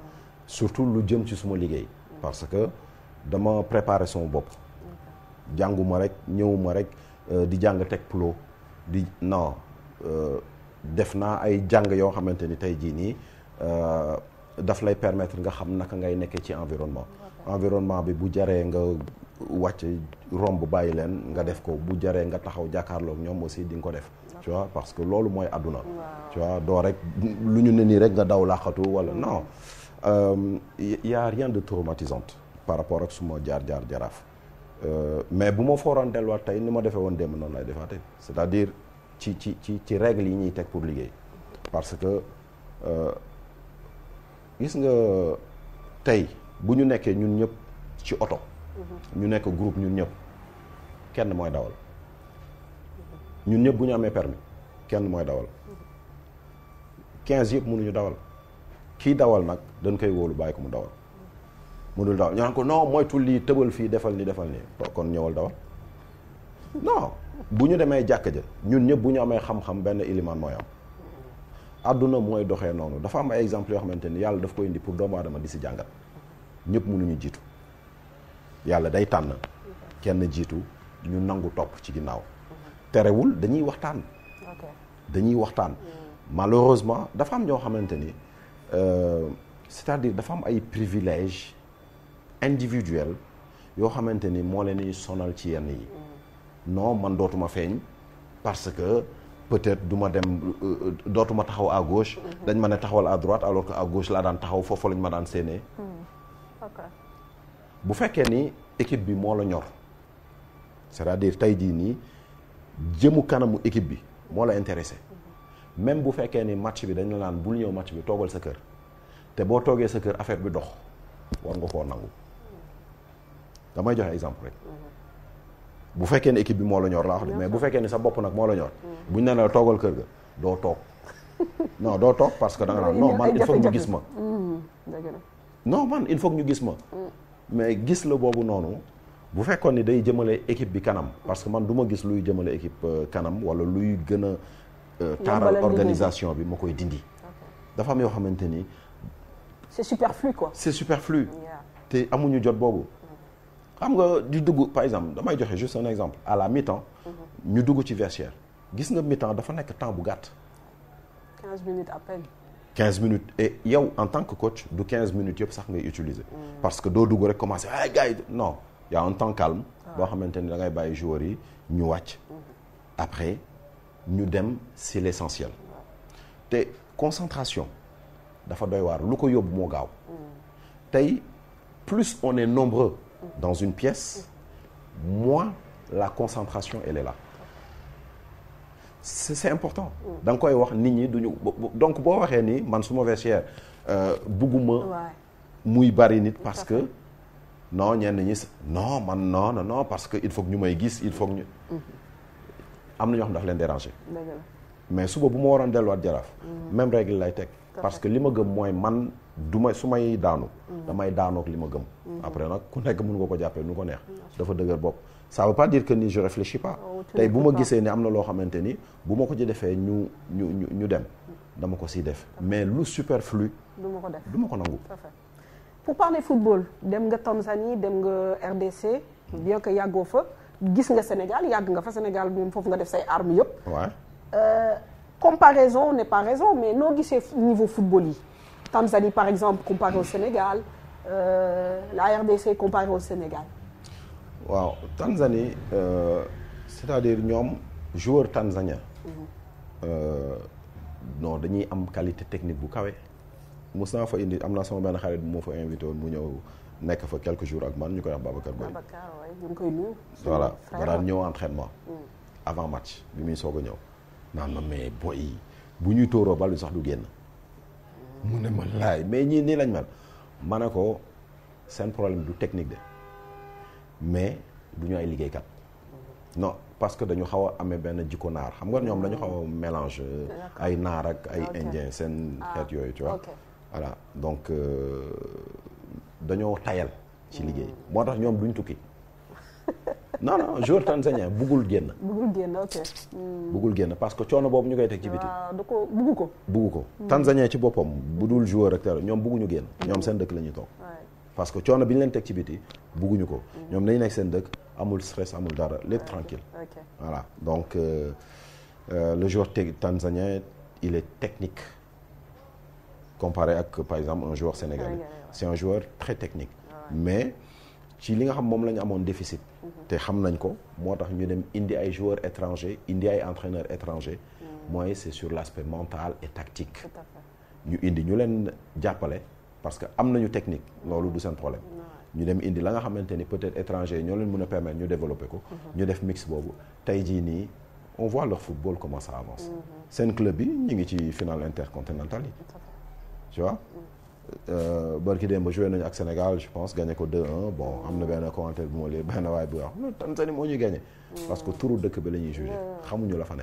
surtout lu jëm ci suma liggéey parce que dama préparer sama bopp jànguma rek ñëwuma rek di jàng teg plo di non def naa ay jàng yoo xamante ni tey jii nii daf lay permettre nga xam naka ngay nekkee ci environnement bi bu jaree nga wàcc romb bàyyi leen nga def ko bu jaree nga taxaw jàkkaarloog ñoom aussi di nga ko def tu vois parce que loolu mooy àdduna tu vois doo rek lu ñu ne nii rek nga daw laaxatu wala non y a rien de traumatisante par rapport ak suma jaar Jaraaf mais bu ma fooroon delluwaat tey ni ma defee woon démb noonu lay defaatee c'est-à-dire ci règles yi ñuy teg pour liggéey parce que gis nga tey bu ñu nekkee ñun ñëpp ci oto ñu nekk groupe ñun ñëpp kenn mooy dawal ñun ñëpp bu ñu amee permis kenn mooy dawal 15 yëpp mënuñu dawal kii dawal nag dañ koy wóolu bàyyi ko mu dawal mënul dawal ñu naan ko non moytu lii tëbal fii defal nii kon ñëwal dawal non bu ñu demee jàkka ja ñun ñëpp bu ñu amee xam-xam benn ilimaan mooy am àdduna mooy doxee noonu dafa am ay exemple yoo xamante ni yàlla daf ko indi pour doomu aadama di si jàngat ñëpp mënuñu jiitu yàlla day tànn kenn jiitu ñu nangu topp ci ginnaaw terewul dañuy waxtaan malheureusement dafa am ñoo xamante ni c'est-à-dire dafa am ay privilèges individuels yoo xamante ni moo leen di sonal ci yenn yi non man dootuma feeñ parce que peut-être du ma dem dootuma taxaw à gauche dañ ma ne taxawal à droite alors que à gauche laa daan taxaw foofu lañ ma daan séenee bu fekkee ni équipe bi moo la ñor c'est-à-dire tey jii nii jëmu kanamu équipe bi moo la intéressé même bu fekkee ni match bi dañ la naan bul ñëw match bi toogal sa kër te boo toogee sa kër affaire bi dox war nga koo nangu damay joxe exemple rek bu fekkee ni équipe bi moo la ñor laa wax de mais bu fekkee ni sa bopp nag moo la ñor buñ ne la toogal kër ga doo toog non doo toog parce que da nga naan non man il faut ñu gis ma non man il faut ñu gis ma mais gis la boobu noonu bu fekkoon ni day jëmale équipe bi kanam parce que man du ma gis luy jëmale équipe kanam wala luy gën a taaral organisation bi ma koy dindi dafa am yoo xamante ni c'est superflu quoi c'est superflu te amuñu jot boobu xam nga di dugg par exemple damay joxe juste un exemple à la mi-temps ñu dugg ci vestiaire gis nga mi-temps dafa nekk temps bu gàtt 15 minutes à peine 15 minutes et yow en tant que coach du 15 minutes yëpp sax ngay utiliser parce que doo dugg rek commencer ay gars yi non y a un temps calme boo xamante ni da ngay bàyyi joueurs yi ñu wàcc après ñu dem c'est l'essentiel te concentration dafa doy waar lu ko yóbbu moo gaaw tey plus on est nombreux dans une pièce moins la concentration elle est là c'est important da nga koy wax nit ñi duñu donc boo waxee ni man suma vestiaire bugguma muy bari nit parce que non ñenn ñi non man non parce que il faut que ñu may gis il faut que ñu am na ñoo xam daf leen déranger mais suba bu ma waroon delluwaat Jaraaf même règle lay teg parce que li ma gëm mooy man du ma su may daanu damay daanook li ma gëm après nag ku nekk mën nga ko jàppee nu ko neex dafa dëgër bopp ça veut pas dire que ni je réfléchis pas tey bu ma gisee ni am na loo xamante ni bu ma ko ci defee ñu dem dama ko siy def mais lu superflu du ma ko nangu. Pour parler football dem nga Tanzanie dem nga RDC bien que yàggoo fa gis nga Sénégal yàgg nga fa Sénégal moom foofu nga def say armes yëpp. Comparaison n'est pas raison mais noo gisee niveau football yi Tanzanie par exemple comparé au Sénégal la RDC comparé au Sénégal. waaw Tanzanie c'est-à-dire ñoom joueur tanzanien non dañuy am qualité technique bu kawe. mos naa fa indi am naa sama benn xarit bu moo fa invité woon mu ñëw nekk fa quelques jours ak man ñu koy wax Babacar Boy. ñu ngi koy nuyu. voilà da daan ñëw entraînement. avant match bi muy soog a ñëw. naan ma mais boy bu ñuy tóoroo bal bi sax du génn. mu ne ma laay mais ñii nii lañ mel. ma ne ko seen problème du technique de mais du ñu ay liggéeykat. non parce que dañu xaw a amee benn jikko naar xam nga ñoom dañu xaw a mélange ay naar ak ay indien seen xeet yooyu tu vois. voilà donc dañoo tayal ci liggéey moo tax ñoom duñ tukki non joueur tanzanien buggul génn. buggul génn parce que coono boobu ñu koy teg ci biti. buggu ko. tanzanien ci boppam bu dul joueur rek ñoom bugguñu génn. ñoom seen dëkk la ñuy toog. parce que coono bi ñu leen teg ci biti bugguñu ko. ñoom nañu nekk seen dëkk amul stress amul dara lépp tranquille. voilà donc le joueur tanzanien il est technique. comparé ak par exemple un joueur sénégalais c'est un joueur très technique mais ci li nga xam moom la ñu amoon déficit te xam nañ ko moo tax ñu dem indi ay joueurs étrangers indi ay entraîneurs étrangers mooy c'est sur l'aspect mental et tactique ñu indi ñu leen jàppale parce que am nañu technique loolu du seen problème ñu dem indi la nga xamante ni peut-être étrangers ñoo leen mën a permettre ñu développer ko ñu def mix boobu tey jii nii on voit leur football comment ça avance seen club yi ñu ngi ci finale intercontinentale yi tu vois barki démb joué nañu ak Sénégal je pense gagné ko 2-1 bon am na benn commentaire bu ma lee benn waay bu wax Tanzanie moo ñuy gagné parce que turu dëkk bi la ñuy jugé xamuñu la fa ne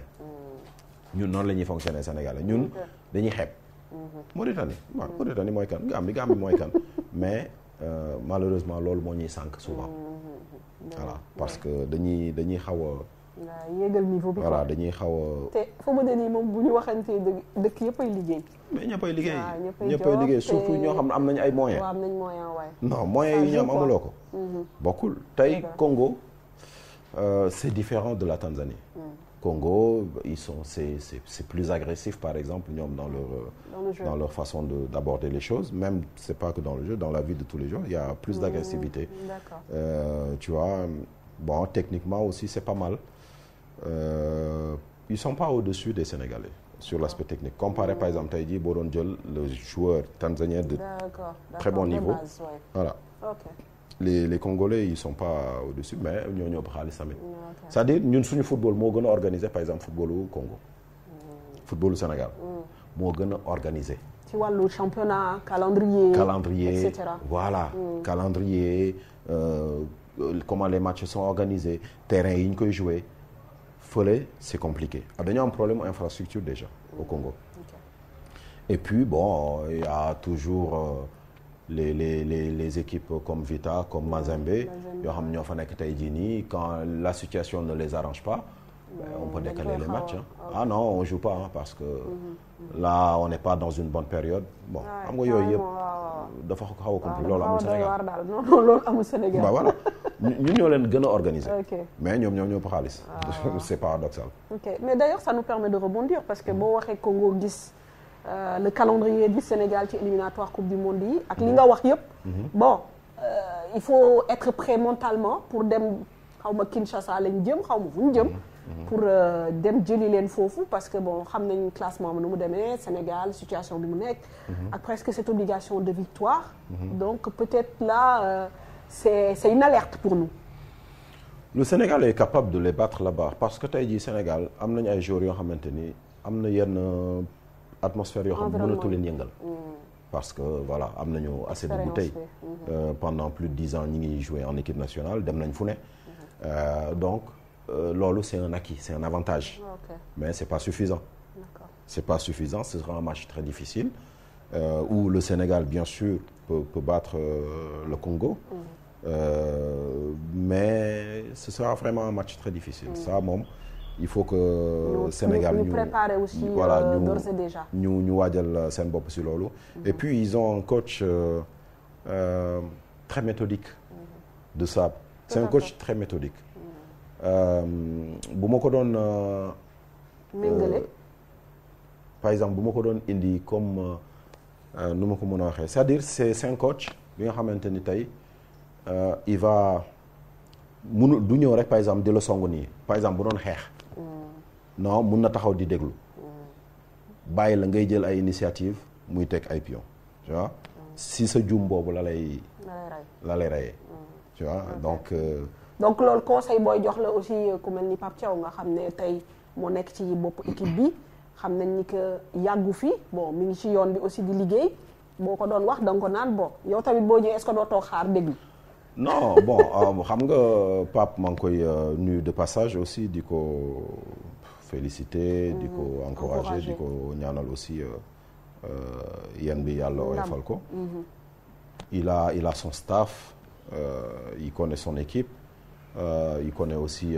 ñun noonu la ñuy fonctionner Sénégalais ñun dañuy xeeb Mauritanie waaw Mauritanie mooy kan Gambie mooy kan mais malheureusement loolu moo ñuy sànq souvent voilà parce que dañuy xaw a yéegal niveau bi voilà dañuy xaw a. te foo ma ne nii moom bu ñu waxantee dëkk yëpp ay liggéey. mais ñëppay liggéey surtout ñoo xam ne am nañu ay moyens. waaw am nañu moyen waay. non moyens yi ñoom amuloo ko. bokkul tey Congo c'est différent de la Tanzanie. Congo c'est plus agressif par exemple ñoom dans leur façon d'aborder les choses même c'est pas que dans le jeu dans la vie de tous les jours il y a plus d'agressivité. D'accord. Tu vois bon techniquement aussi c'est pas mal. Ils sont pas au-dessus des Sénégalais sur l'aspect technique comparé par exemple tey jii boo doon jël le joueur tanzanien de très bon niveau voilà les Congolais ils sont pas au-dessus mais ñoo ñëpp xaalis tamit c'est-à-dire ñun suñu football moo gën a organisé par exemple footballu Congo footballu Sénégal moo gën a organisé ci wàllu championnat calendrier et cetera voilà calendrier comment les matchs sont organisés terrain yi ñu koy jouer fële c'est compliqué dañoo am problème infrastructure déjà au Congo et puis bon il y a toujours les équipes comme Vita comme Mazembe yoo xam ñoo fa nekk tey jii nii quand la situation ne les arrange pas on peut décaler les matchs ah non on joue pas parce que là on n'est pas dans une bonne période bon xam nga yooyu yëpp dafa xaw a compliqué loolu amul Sénégal loolu amul Sénégal bah voilà ñun ñoo leen gën a organiser mais ñoom ñoo ëpp xaalis c'est paradoxal mais d'ailleurs ça nous permet de rebondir parce que boo waxee Congo gis le calendrier du Sénégal ci éliminatoire coupe du monde yi ak li nga wax yëpp bon il faut être prêt mentalement pour dem xaw ma Kinshasa lañ jëm xaw ma fu ñu jëm pour dem jëli leen foofu parce que bon xam nañ classement nu mu demee Sénégal situation bi mu nekk ak presque cette obligation de victoire donc peut-être là c'est une alerte pour nous. Le Sénégal est capable de les battre là-bas parce que tey jii Sénégal am nañu ay joueurs yoo xamante ni am na yenn atmosphère yoo xam ne mënatu leen yëngal parce que voilà am nañu assez de bouteilles. Pendant plus de 10 ans ñi ngi joué en équipe nationale dem nañ fu ne. Donc loolu c'est un acquis, c'est un avantage. Mais c'est pas suffisant. C'est pas suffisant, ce sera un match très difficile où le Sénégal bien sûr peut battre le Congo. Mais ce sera vraiment un match très difficile. Ça moom il faut que Sénégal ñu préparer aussi voilà d'ores et déjà. ñu waajal seen bopp si loolu. Et puis ils ont un coach très méthodique. De ça, c'est un coach très méthodique. bu ma ko doon. méngale. Par exemple bu ma ko doon indi comme nu ma ko mën a waxee c'est-à-dire c'est un coach bi nga xamante ni tey il va mënu du ñëw rek par exemple di la song nii par exemple bu doon xeex. non mun na taxaw di déglu. bàyyi la ngay jël ay initiative muy teg ay pion tu vois si sa juum boobu la lay rayee tu vois donc loolu conseil booy jox la aussi ku mel ni Pape Thiaw nga xam ne tey moo nekk ci bopp équipe bi xam nañ ni que yàggu fi bon mi ngi ci yoon bi aussi di liggéey boo ko doon wax da nga ko naan bon yow tamit boo ñëwee est-ce que doo toog xaar déglu. non bon xam nga Pape maa ngi koy nuyu de passage aussi di ko féliciter di ko encourager di ko ñaanal aussi yéen bi yàlla oyofal ko. il a son staff il connaît son équipe il connaît aussi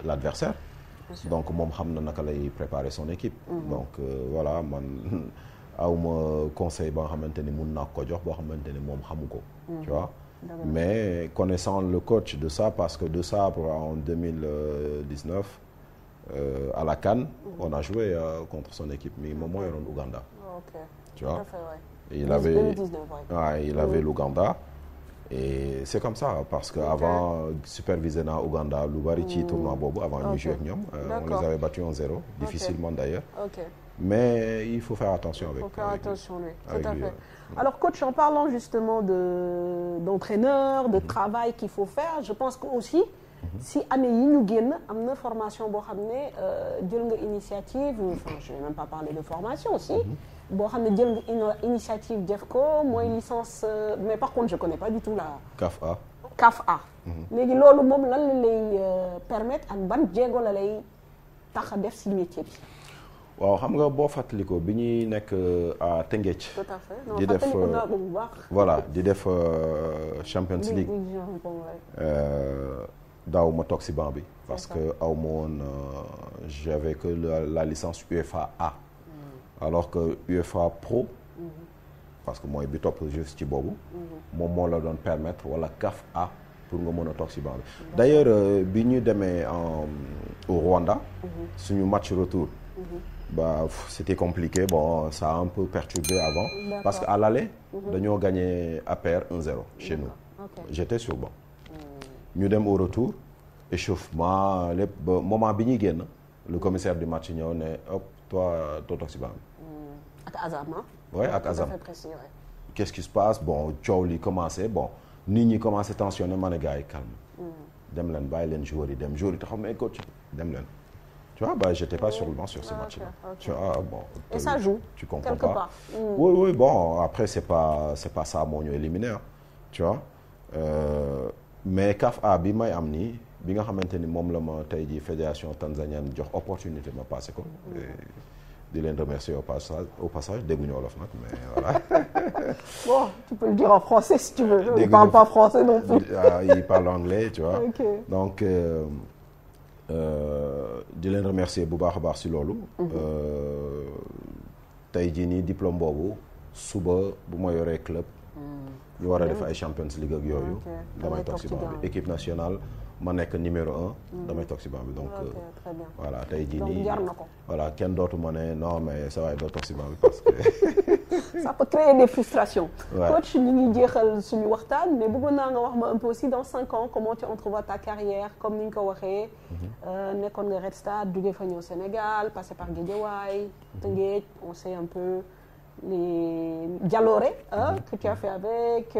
l'adversaire. Donc moom xam na naka lay préparer son équipe. Donc voilà man awma conseil ba nga xamante ni mun naa ko jox boo xamante ni moom xamu ko. Tu vois. Mais connaissant le coach de ça parce que de ça en 2019 à la CAN on a joué contre son équipe mais moom moo yoroon Ouganda. Tu vois. Il avait l'Ouganda. Et c'est comme ça parce que avant supervisé naa Ouganda lu bari ci tournoi boobu avant ñu jouer ak ñoom. On les avait battus 1-0 difficilement d'ailleurs. Mais il faut faire attention avec. Tout à fait. Alors coach, en parlant justement d'entraîneur, de travail qu'il faut faire, je pense que aussi si année yi ñu génn am na formation boo xam ne jël nga initiative enfin je vais même pas parler de formation aussi. boo xam ne jël nga initiative def ko mooy licence mais par contre je connais pas du tout la. CAF A. léegi loolu moom lan la lay permettre ak ban jéego la lay tax a def si métier bi. waaw xam nga boo fàttalikoo bi ñuy nekk à Tëngéej. tout à fait di def voilà di def Champions League. daaw ma toog si banc bi. parce que aw ma woon j'avais que la licence UEFA A. Alors que UEFA Pro. parce que mooy bi topp juste ci boobu. moom moo la doon permettre wala CAF A pour nga mën a toog si banc bi. D'ailleurs bi ñu demee au Rwanda. suñu match retour. C'était compliqué bon ça a un peu perturbé avant. Parce que à l'aller dañoo gagné APR 1-0 chez nous. J'étais sur banc. ñu dem au retour échauffement lépp ba moment bi ñuy génn le commissaire du match ñëw ne hop toi doo toog si banc bi. ak Azam oui ak Azam. Qu'est-ce qui se passe bon coow li commencé bon nit ñi commencé tensionné ma ne gars yi calme. dem leen bàyyi leen joueurs yi dem joueurs yi taxaw mais coach dem leen. Tu vois, j'étais pas sur le banc sur ces matchs-là. Tu vois, bon. Et ça joue. Tu comprends pas. Oui, bon, après c'est pas ça moo ñu éliminé tu vois. Mais CAF A bi may am nii bi nga xamante ni moom la ma tey jii fédération tanzanienne jox opportunité ma passé ko. di leen remercier au passage dégguñu wolof nag mais voilà. Bon, tu peux le dire en français si tu veux. Il parle pas français non plus. Il parle anglais, tu vois. Donc di leen remercier bu baax a baax si loolu. tey jii nii diplôme boobu suba bu ma yoree club. ñu war a def ay Champions League ak yooyu. damay toog si banc bi équipe nationale ma nekk numéro 1. damay toog si banc bi donc. voilà tey jii nii voilà kenn dootu ma ne non mais ça va doo toog si banc bi parce que. ça peut créer des frustrations. Coach ñu ngi jeexal suñu waxtaan mais bëggoon naa nga wax ma un peu aussi dans 5 ans comment tu entrevois ta carrière comme ni ñu ko waxee. nekkoon nga Red Stars jóge fa ñëw Sénégal passé par Guédiawaye. Tëngéej on sait un peu les jaloore que tu as fait avec.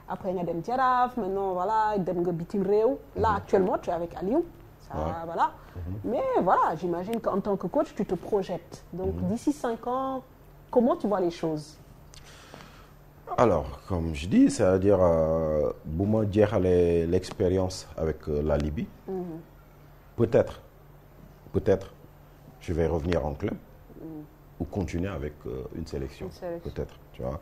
Après nga dem Jaraaf maintenant voilà dem nga bitim réew. Là actuellement tu es avec Aliou. Ça voilà. Mais voilà j'imagine qu'en tant que coach tu te projettes. Donc d'ici 5 ans. Comment tu vois les choses? Alors, comme je dis, c'est-à-dire bu ma jeexalee l'expérience avec la Libye, peut-être je vais revenir en club ou continuer avec une sélection. Peut-être, tu vois.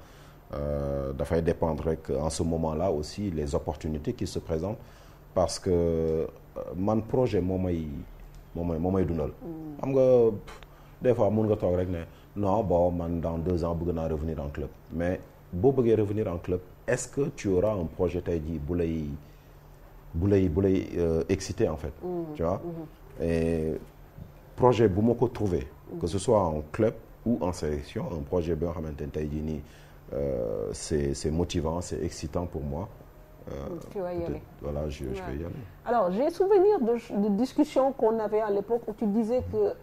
Dafay dépendre rek en ce moment-là aussi les opportunités qui se présentent parce que man projet moo may dundal. Xam nga des fois mun nga toog rek ne non bon man dans 2 ans bëgg naa revenir en club mais boo bëggee revenir en club est-ce que tu auras un projet tey jii bu lay exciter en fait. Tu vois. Et projet bu ma ko trouver que ce soit en club ou en sélection un projet bi nga xamante ne tey jii nii c'est motivant, c'est excitant pour moi. Tu vas y aller. Voilà, je vais y aller. Alors, j'ai souvenir de discussions qu'on avait à l'époque où tu disais que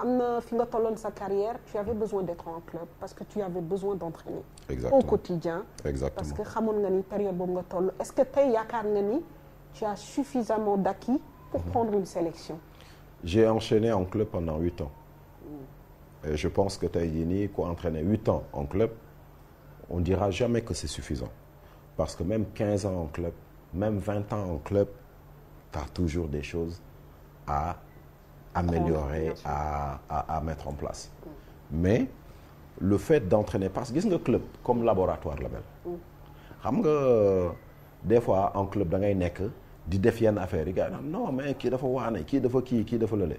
am na fi nga tolloon sa carrière, tu avais besoin d'être en club parce que tu avais besoin d'entraîner. Exactement. Au quotidien. Exactement. Parce que xamoon nga ni période boobu nga toll. Est-ce que tey yaakaar nga ni tu as suffisamment d'acquis pour prendre une sélection? J'ai enchaîné en club pendant 8 ans. Et je pense que tey jii nii ku entraîner 8 ans en club, on dira jamais que c'est suffisant. Parce que même 15 ans en club, même 20 ans en club, tu as toujours des choses à améliorer, à mettre en place. Mais le fait d'entraîner, parce que gis nga club comme laboratoire la mel. Xam nga des fois en club da ngay nekk di def yenn affaires yi gars yi non mais kii dafa waane kii dafa kii dafa lële.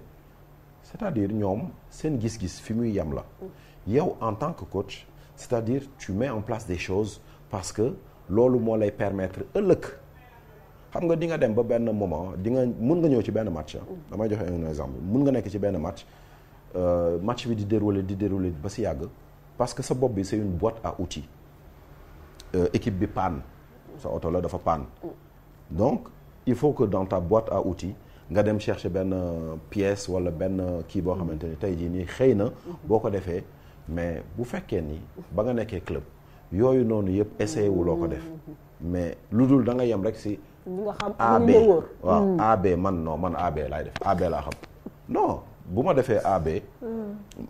C'est-à-dire ñoom seen gis-gis fi muy yem la. Yow en tant que coach, c'est-à-dire tu mets en place des choses parce que loolu moo lay permettre ëllëg xam nga di nga dem ba benn moment di nga mun nga ñëw ci benn match. Damay joxe un exemple mun nga nekk ci benn match match bi di dérouler ba si yàgg parce que sa bopp bi c'est une boîte à outils. Équipe bi panne sa oto la dafa panne donc il faut que dans ta boîte à outils nga dem chercher benn pièce wala benn kii boo xamante ni tey jii nii xëy na boo ko defee mais bu fekkee ni ba nga nekkee club yooyu noonu yëpp essayé wuloo ko def mais lu dul da nga yem rek si AB waaw AB man AB laay def AB laa xam non bu ma defee AB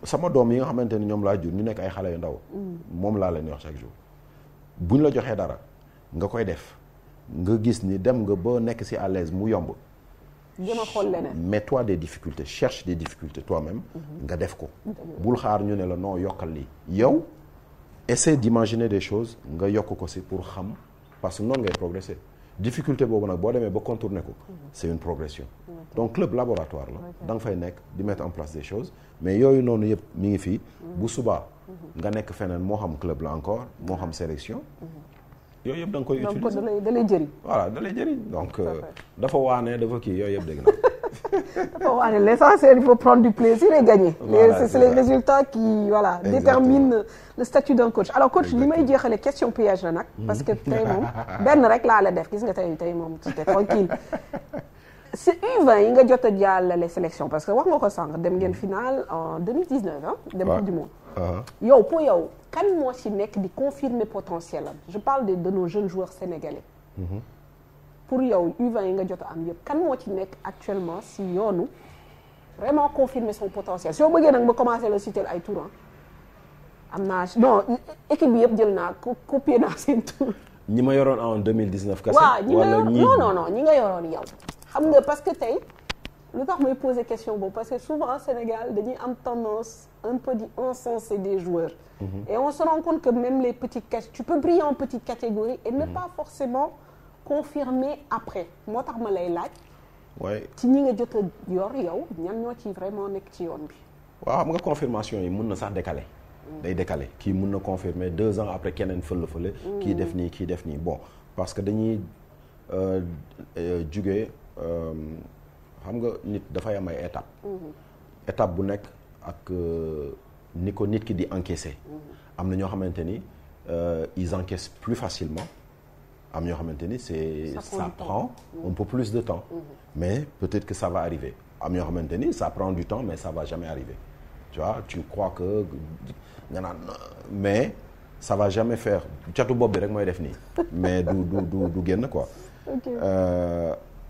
sama doom yi nga xamante ni ñoom laa jur ñu nekk ay xale yu ndaw moom laa leen wax chaque jour buñ la joxee dara nga koy def nga gis ni dem nga ba nekk si à l'aise mu yomb mets-toi des difficultés cherche des difficultés toi-même nga def ko bul xaar ñu ne la non yokkal lii yow essaie d'imaginer des choses nga yokk ko si pour xam parce que noonu ngay progresser difficulté boobu nag boo demee ba contourner ko c'est une progression donc club laboratoire la da nga fay nekk di mettre en place des choses mais yooyu noonu yëpp mi ngi fii bu subaa nga nekk feneen moo xam club la encore moo xam sélection yooyu yëpp da nga koy utiliser donc da lay jëriñ. voilà da lay jëriñ donc dafa waane dafa kii yooyu yëpp dégg naa. dafa waane l'essentiel il faut prendre du plaisir et gagner. Voilà, c'est les résultats qui déterminent le statut d'un coach. Alors coach li may jeexale question piège la nag. parce que tey moom benn rek laa la def gis nga tey moom c'était tranquille. c'est U20 yi nga jot a jàllale sélection parce que wax nga ko sànq dem ngeen finale en 2019 ah. dem Coupe du monde. yow pour yow kan moo ci nekk di confirmer potentiel am je parle de nos jeunes joueurs sénégalais. pour yow U20 yi nga jot a am yëpp kan moo ci nekk actuellement si yoonu vraiment confirmer son potentiel soo bëggee nag ba commencer la citer ay tour am naa non équipe bi yëpp jël naa copier naa seen tour. ñi ma yoroon en 2019. kese wala ñi non ñi nga yoroon yow. xam nga parce que tey lu tax may poser question boobu parce que souvent Sénégal dañuy am tendance un peu di encenser des joueurs. Et on se rend compte que même les petites tu peux briller en petite catégorie et ne pas forcément confirmer après moo tax ma lay laaj. waay ci ñi nga jot a yor yow ñan ñoo ci vraiment nekk ci yoon bi. waaw xam nga confirmation yi mun na sax décaler. day décaler kii mun na confirmer 2 ans après keneen fële. kii def nii bon parce que dañuy jugee. xam nga nit dafay am ay étape bu nekk ak ni ko nit ki di encaisser am na ñoo xamante ni ils encaissent plus facilement am ñoo xamante ni ça prend un peu plus de temps mais peut-être que ça va arriver am ñoo xamante ni ça prend du temps mais ça va jamais arriver tu vois tu crois que nga naan mais ça va jamais faire catu bopp bi rek mooy def nii mais du génn quoi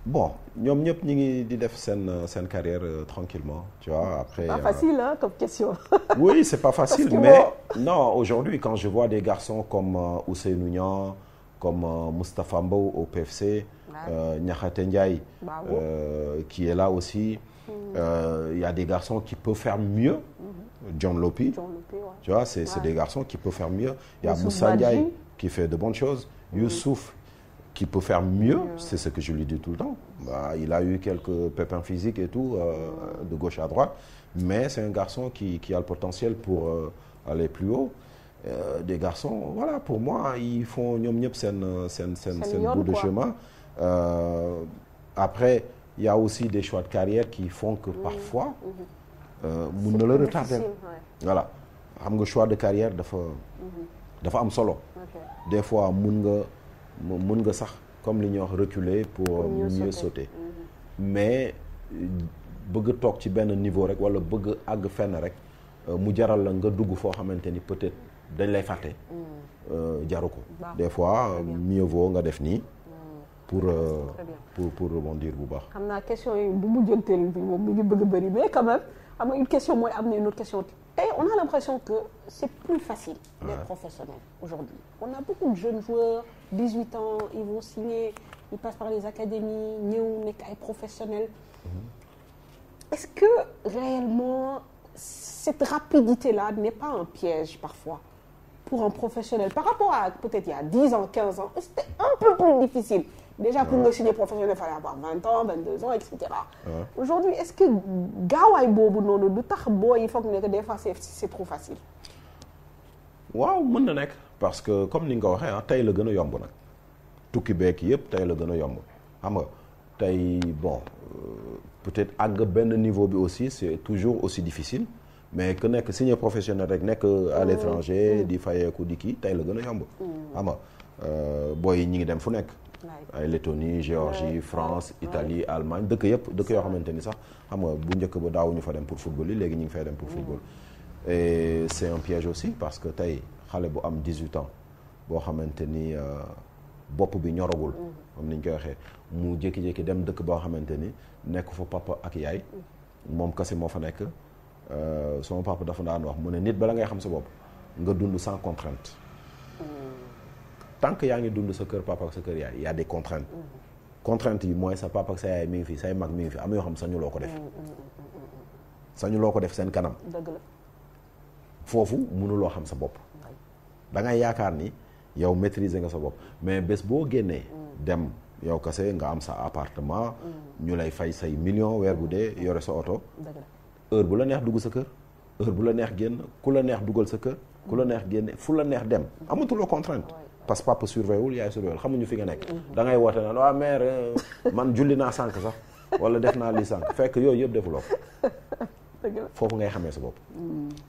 bon ñoom ñëpp ñi ngi di def seen carrière tranquillement tu vois après. Pas facile hein, comme question. Oui c'est pas facile mais non aujourd'hui quand je vois des garçons comme Ousseynou Niang comme Moustapha Mbow au PFC. Niakhaté Ndiaye qui est là aussi. Il y a des garçons qui peuvent faire mieux. John Lopi, tu vois, c'est des garçons qui peuvent faire mieux. Il y a Moussa Ndiaye qui fait de bonnes choses. Youssouf qui peut faire mieux, c'est ce que je lui dis tout le temps. Il a eu quelques pépins physiques et tout, de gauche à droite, mais c'est un garçon qui a le potentiel pour aller plus haut. Des garçons, voilà, pour moi, ils font ñoom ñëpp seen bout de chemin. Après, il y a aussi des choix de carrière qui font que parfois, mun na la retarder. Voilà, xam nga choix de carrière dafa am solo. Des fois mun nga sax comme li ñuy wax reculer pour mieux sauter. Mais bëgg toog ci benn niveau rek wala bëgg àgg fenn rek mu jaral la nga dugg foo xamante ni peut-être dañ lay fàtte. Jaru ko. Des fois mieux vaut nga def nii. pour rebondir bu baax. xam naa question yi bu mujjanteel bi moom mi ngi bëgg a bëri mais quand même xam nga une question mooy am na une autre question tey on a l'impression que c'est plus facile d'être professionnel aujourd'hui. On a beaucoup de jeunes joueurs 18 ans ils vont signer ils passent par les académies ñëw nekk ay professionnels. Est-ce que réellement cette rapidité-là n'est pas un piège parfois pour un professionnel par rapport à peut-être il y a 10 ans 15 ans c'était un peu plus difficile. Déjà pour nga signer professionnel il fallait avoir 20 ans 22 ans et cetera. Aujourd'hui est-ce que gaawaay boobu noonu du tax booy yi foog ne que des fois c'est trop facile. waaw mën na nekk parce que comme ni nga ko waxee tey la gën a yomb nag tukki beek yëpp tey la gën a yomb xam nga tey bon peut-être àgg benn niveau bi aussi c'est toujours aussi difficile mais que nekk signer professionnel rek nekk à l'étranger di fayeeku di kii tey la gën a yomb. xam nga booy yi ñi ngi dem fu nekk. ay Lettonie Géorgie France Italie Allemagne dëkk yëpp dëkk yoo xamante ni sax xam nga bu njëkk ba daawuñu fa dem pour football yi léegi ñu ngi fay dem pour football. Et c'est un piège aussi parce que tey xale bu am 18 ans boo xamante ni bopp bi ñoragul. comme ni ñu koy waxee mu jékki-jékki dem dëkk boo xamante ni nekk fa papa ak yaay moom kese moo fa nekk sama papa dafa daan wax mu ne nit bala ngay xam sa bopp nga dund sans contrainte. Tant que yaa ngi dund sa kër papa ak sa kër yaay il y a des contraintes. Contraintes yi mooy sa papa ak sa yaay mi ngi fi say mag mi ngi fi am yoo xam sañu loo ko def. sañu loo ko def seen kanam. dëgg la. foofu mënuloo xam sa bopp. da ngay yaakaar ni yow maîtriser nga sa bopp mais bés boo génnee. dem yow kese nga am sa appartement. ñu lay fay say millions weer bu dee yore sa oto. heure bu la neex dugg sa kër. heure bu la neex génn ku la neex dugal sa kër. ku la neex génne fu la neex dem amatuloo contrainte. parce que papa surveille wul yaay surveille xamuñu fi nga nekk. da ngay woote naan waa mère man julli naa sànq sax wala def naa lii sànq fekk yooyu yëpp defuloo ko. foofu ngay xamee sa bopp.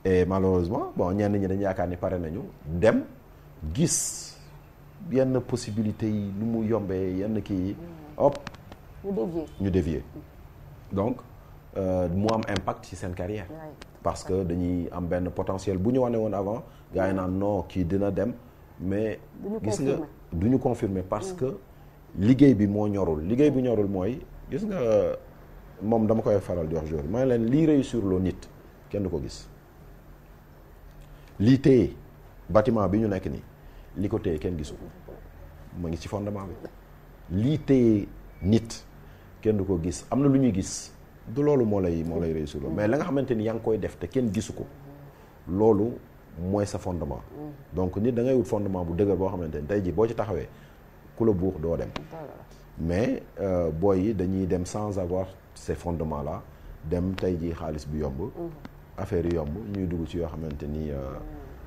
et malheureusement bon ñenn ñi dañu yaakaar ni pare nañu dem gis yenn possibilités yi nu mu yombee yenn kii yi hop. ñu dévier donc mu am impact ci seen carrière. parce que dañuy am benn potentiel bu ñu wane woon avant gars yi naan non kii dina dem. mais gis nga du ñu confirmer parce que liggéey bi moo ñorul liggéey bi ñorul mooy gis nga moom dama koy faral di wax jour ma leen lii réussir loo nit kenn du ko gis lii téye bâtiment bi ñu nekk nii li ko téye kenn gisu ma ngi ci fondement bi lii téye nit kenn du ko gis am na lu ñuy gis du loolu moo lay réussir loo mais la nga xamante ni yaa ngi koy def te kenn gisu ko loolu mooy sa fondement. Donc nit da ngay wut fondement bu dëgër boo xamante ni tey jii boo ci taxawee ku la buux doo dem. mais booy yi dañuy dem sans avoir ces fondements là dem tey jii xaalis bi yomb. affaire yi yomb ñuy dugg ci yoo xamante ni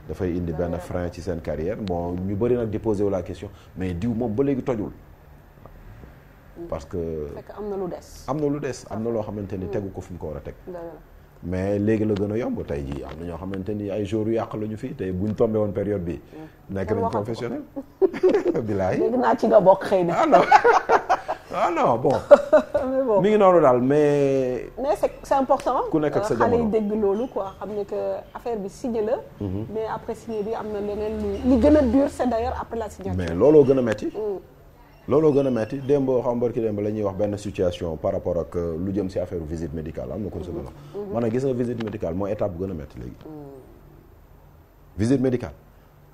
dafay indi benn frein ci seen carrière bon ñu bëri nag di poser wu la question mais diw moom ba léegi tojul. parce que fekk am na lu des. am na lu des am na loo xamante ni tegu ko fi mu ko war a teg. mais léegi la gën a yomb tey jii am na ñoo xamante ni ay jours yu yàq la ñu fii tey buñ tombé woon période bi nekk nañ professionnel. bilaay léegi naa ci nga bokk xëy na. ah non bon. mi ngi noonu daal mais. mais c'est important. ku nekk ak sa jamono xale yi dégg loolu quoi xam ne que affaire bi signé la. mais après signé bi am na leneen li gën a dur c'est d'ailleurs après la signature. mais looloo gën a metti. looloo gën a metti démb xam barki démb la ñuy wax benn situation par rapport ak lu jëm ci affaire visite médicale am na ko si doon wax. man gis nga visite médicale mooy étape bu gën a metti léegi. visite médicale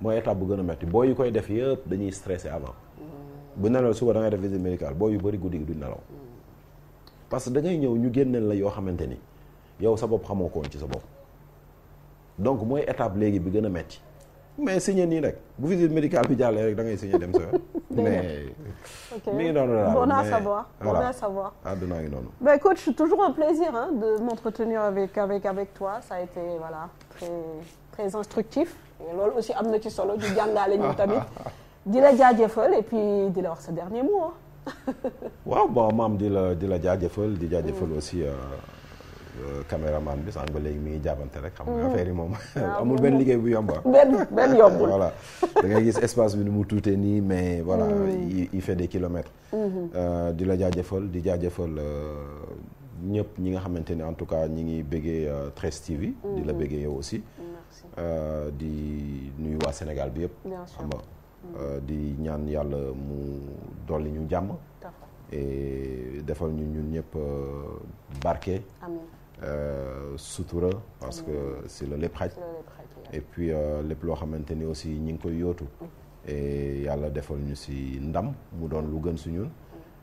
mooy étape bu gën a metti boo yu koy def yëpp dañuy stressé avant. bu nelaw suba da ngay def visite médicale boo yu bëri guddi gi du nelaw. parce que da ngay ñëw ñu génneel la yoo xamante ni yow sa bopp xamoo ko woon ci sa bopp. donc mooy étape léegi bi gën a metti mais signé nii rek bu visite médicale bi jàllee rek da ngay signé dem sa yoon. mais mi ngi noonu daal bon à savoir bon à savoir. àdduna ngi noonu. Ben coach, toujours un plaisir hein, de m'entretenir avec toi. Ça a été voilà très instructif. Et loolu aussi am na ci solo di jàngale ñu tamit di la jaajëfal et puis di la wax sa dernier mot. waaw bon maam di la jaajëfal di jaajëfal aussi. caméraman bi sànq ba léegi mi ngi jàppante rek. xam nga affaire yi moom amul benn liggéey bu yomba. benn yombul. voilà da ngay gis espace bi ni mu tuutee nii mais voilà il fait des kilomètres. di la jaajëfal di jaajëfal ñëpp ñi nga xamante ni en tout cas ñi ngi bëggee 13 TV. di la bëggee yow aussi. merci. di nuyu waa Sénégal bi yëpp. xam nga di ñaan yàlla mu dolli ñu jàmm. et defal ñu ñun ñëpp barke. amiin. Sutura parce que c'est le lépp xaj et puis lépp loo xamante ni aussi ñi ngi koy yootu et yàlla defal ñu si ndam mu doon lu gën su ñun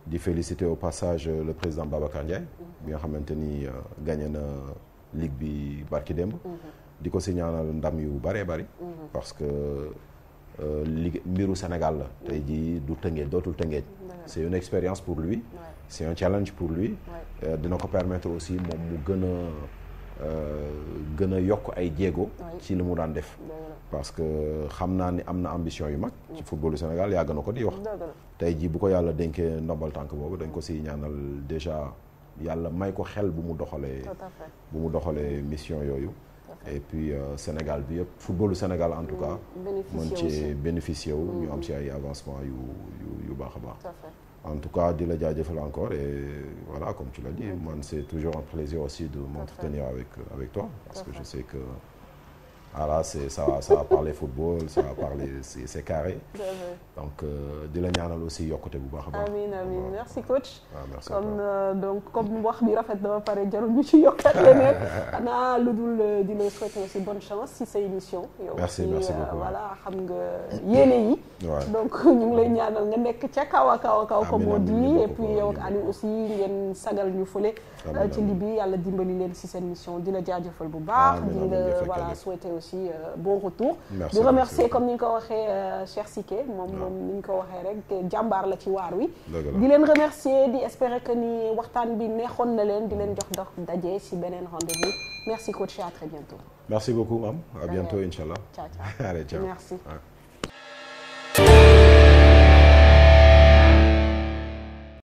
di féliciter au passage le président Babacar Ndiaye bi nga xamante ni gagné na ligue bi barki démb di ko si ñaanal ndam yu bëree bëri parce que ligue mbiru Sénégal la tey jii du tëngeej dootul tëngeej c'est une expérience pour lui c'est un challenge pour lui dina ko permettre aussi moom mu gën a yokk ay jéego ci li mu daan def parce que xam naa ni am na ambition yu mag ci footballu Sénégal yàgg na ko di wax tey jii bu ko yàlla dénkee ndombal tànk boobu dañ ko si ñaanal déjà yàlla may ko xel bu mu doxalee mission yooyu et puis Sénégal bi yëpp footballu Sénégal en tout cas mën ci bénéficier wu ñu am si ay avancement yu baax a baax en tout cas di la jaajëfal encore et voilà comme tu l'as dit man c'est toujours un plaisir aussi de m'entretenir avec toi parce que je sais que voilà ça va parler football ça va parler c'est carré donc di la ñaanal aussi yokkute bu baax a baax. amiin amiin merci coach. merci comme wax bi rafet na ba pare jarul ñu ci yokkat leneen xanaa lu dul di la souhaiter aussi bonne chance si sa émission. merci merci beaucoup voilà xam nga yéene yi. donc ñu ngi lay ñaanal nga nekk ca kaw a kaw comme on dit et puis yow ak Aliou aussi ngeen sagal ñu fële. ci li bi yàlla dimbali leen si seen mission di la jaajëfal bu baax. di la voilà souhaiter aussi bon retour. di remercier comme ni nga ko waxee Cheikh Siké moom ni ñu ko waxee rek jàmbaar la ci waar wi. di leen remercier di espérer que ni waxtaan bi neexoon na leen di leen jox dox daje si beneen rendez-vous merci coach et à très bientôt. merci beaucoup Mame à bientôt inchallah. ciao ciao allez ciao merci.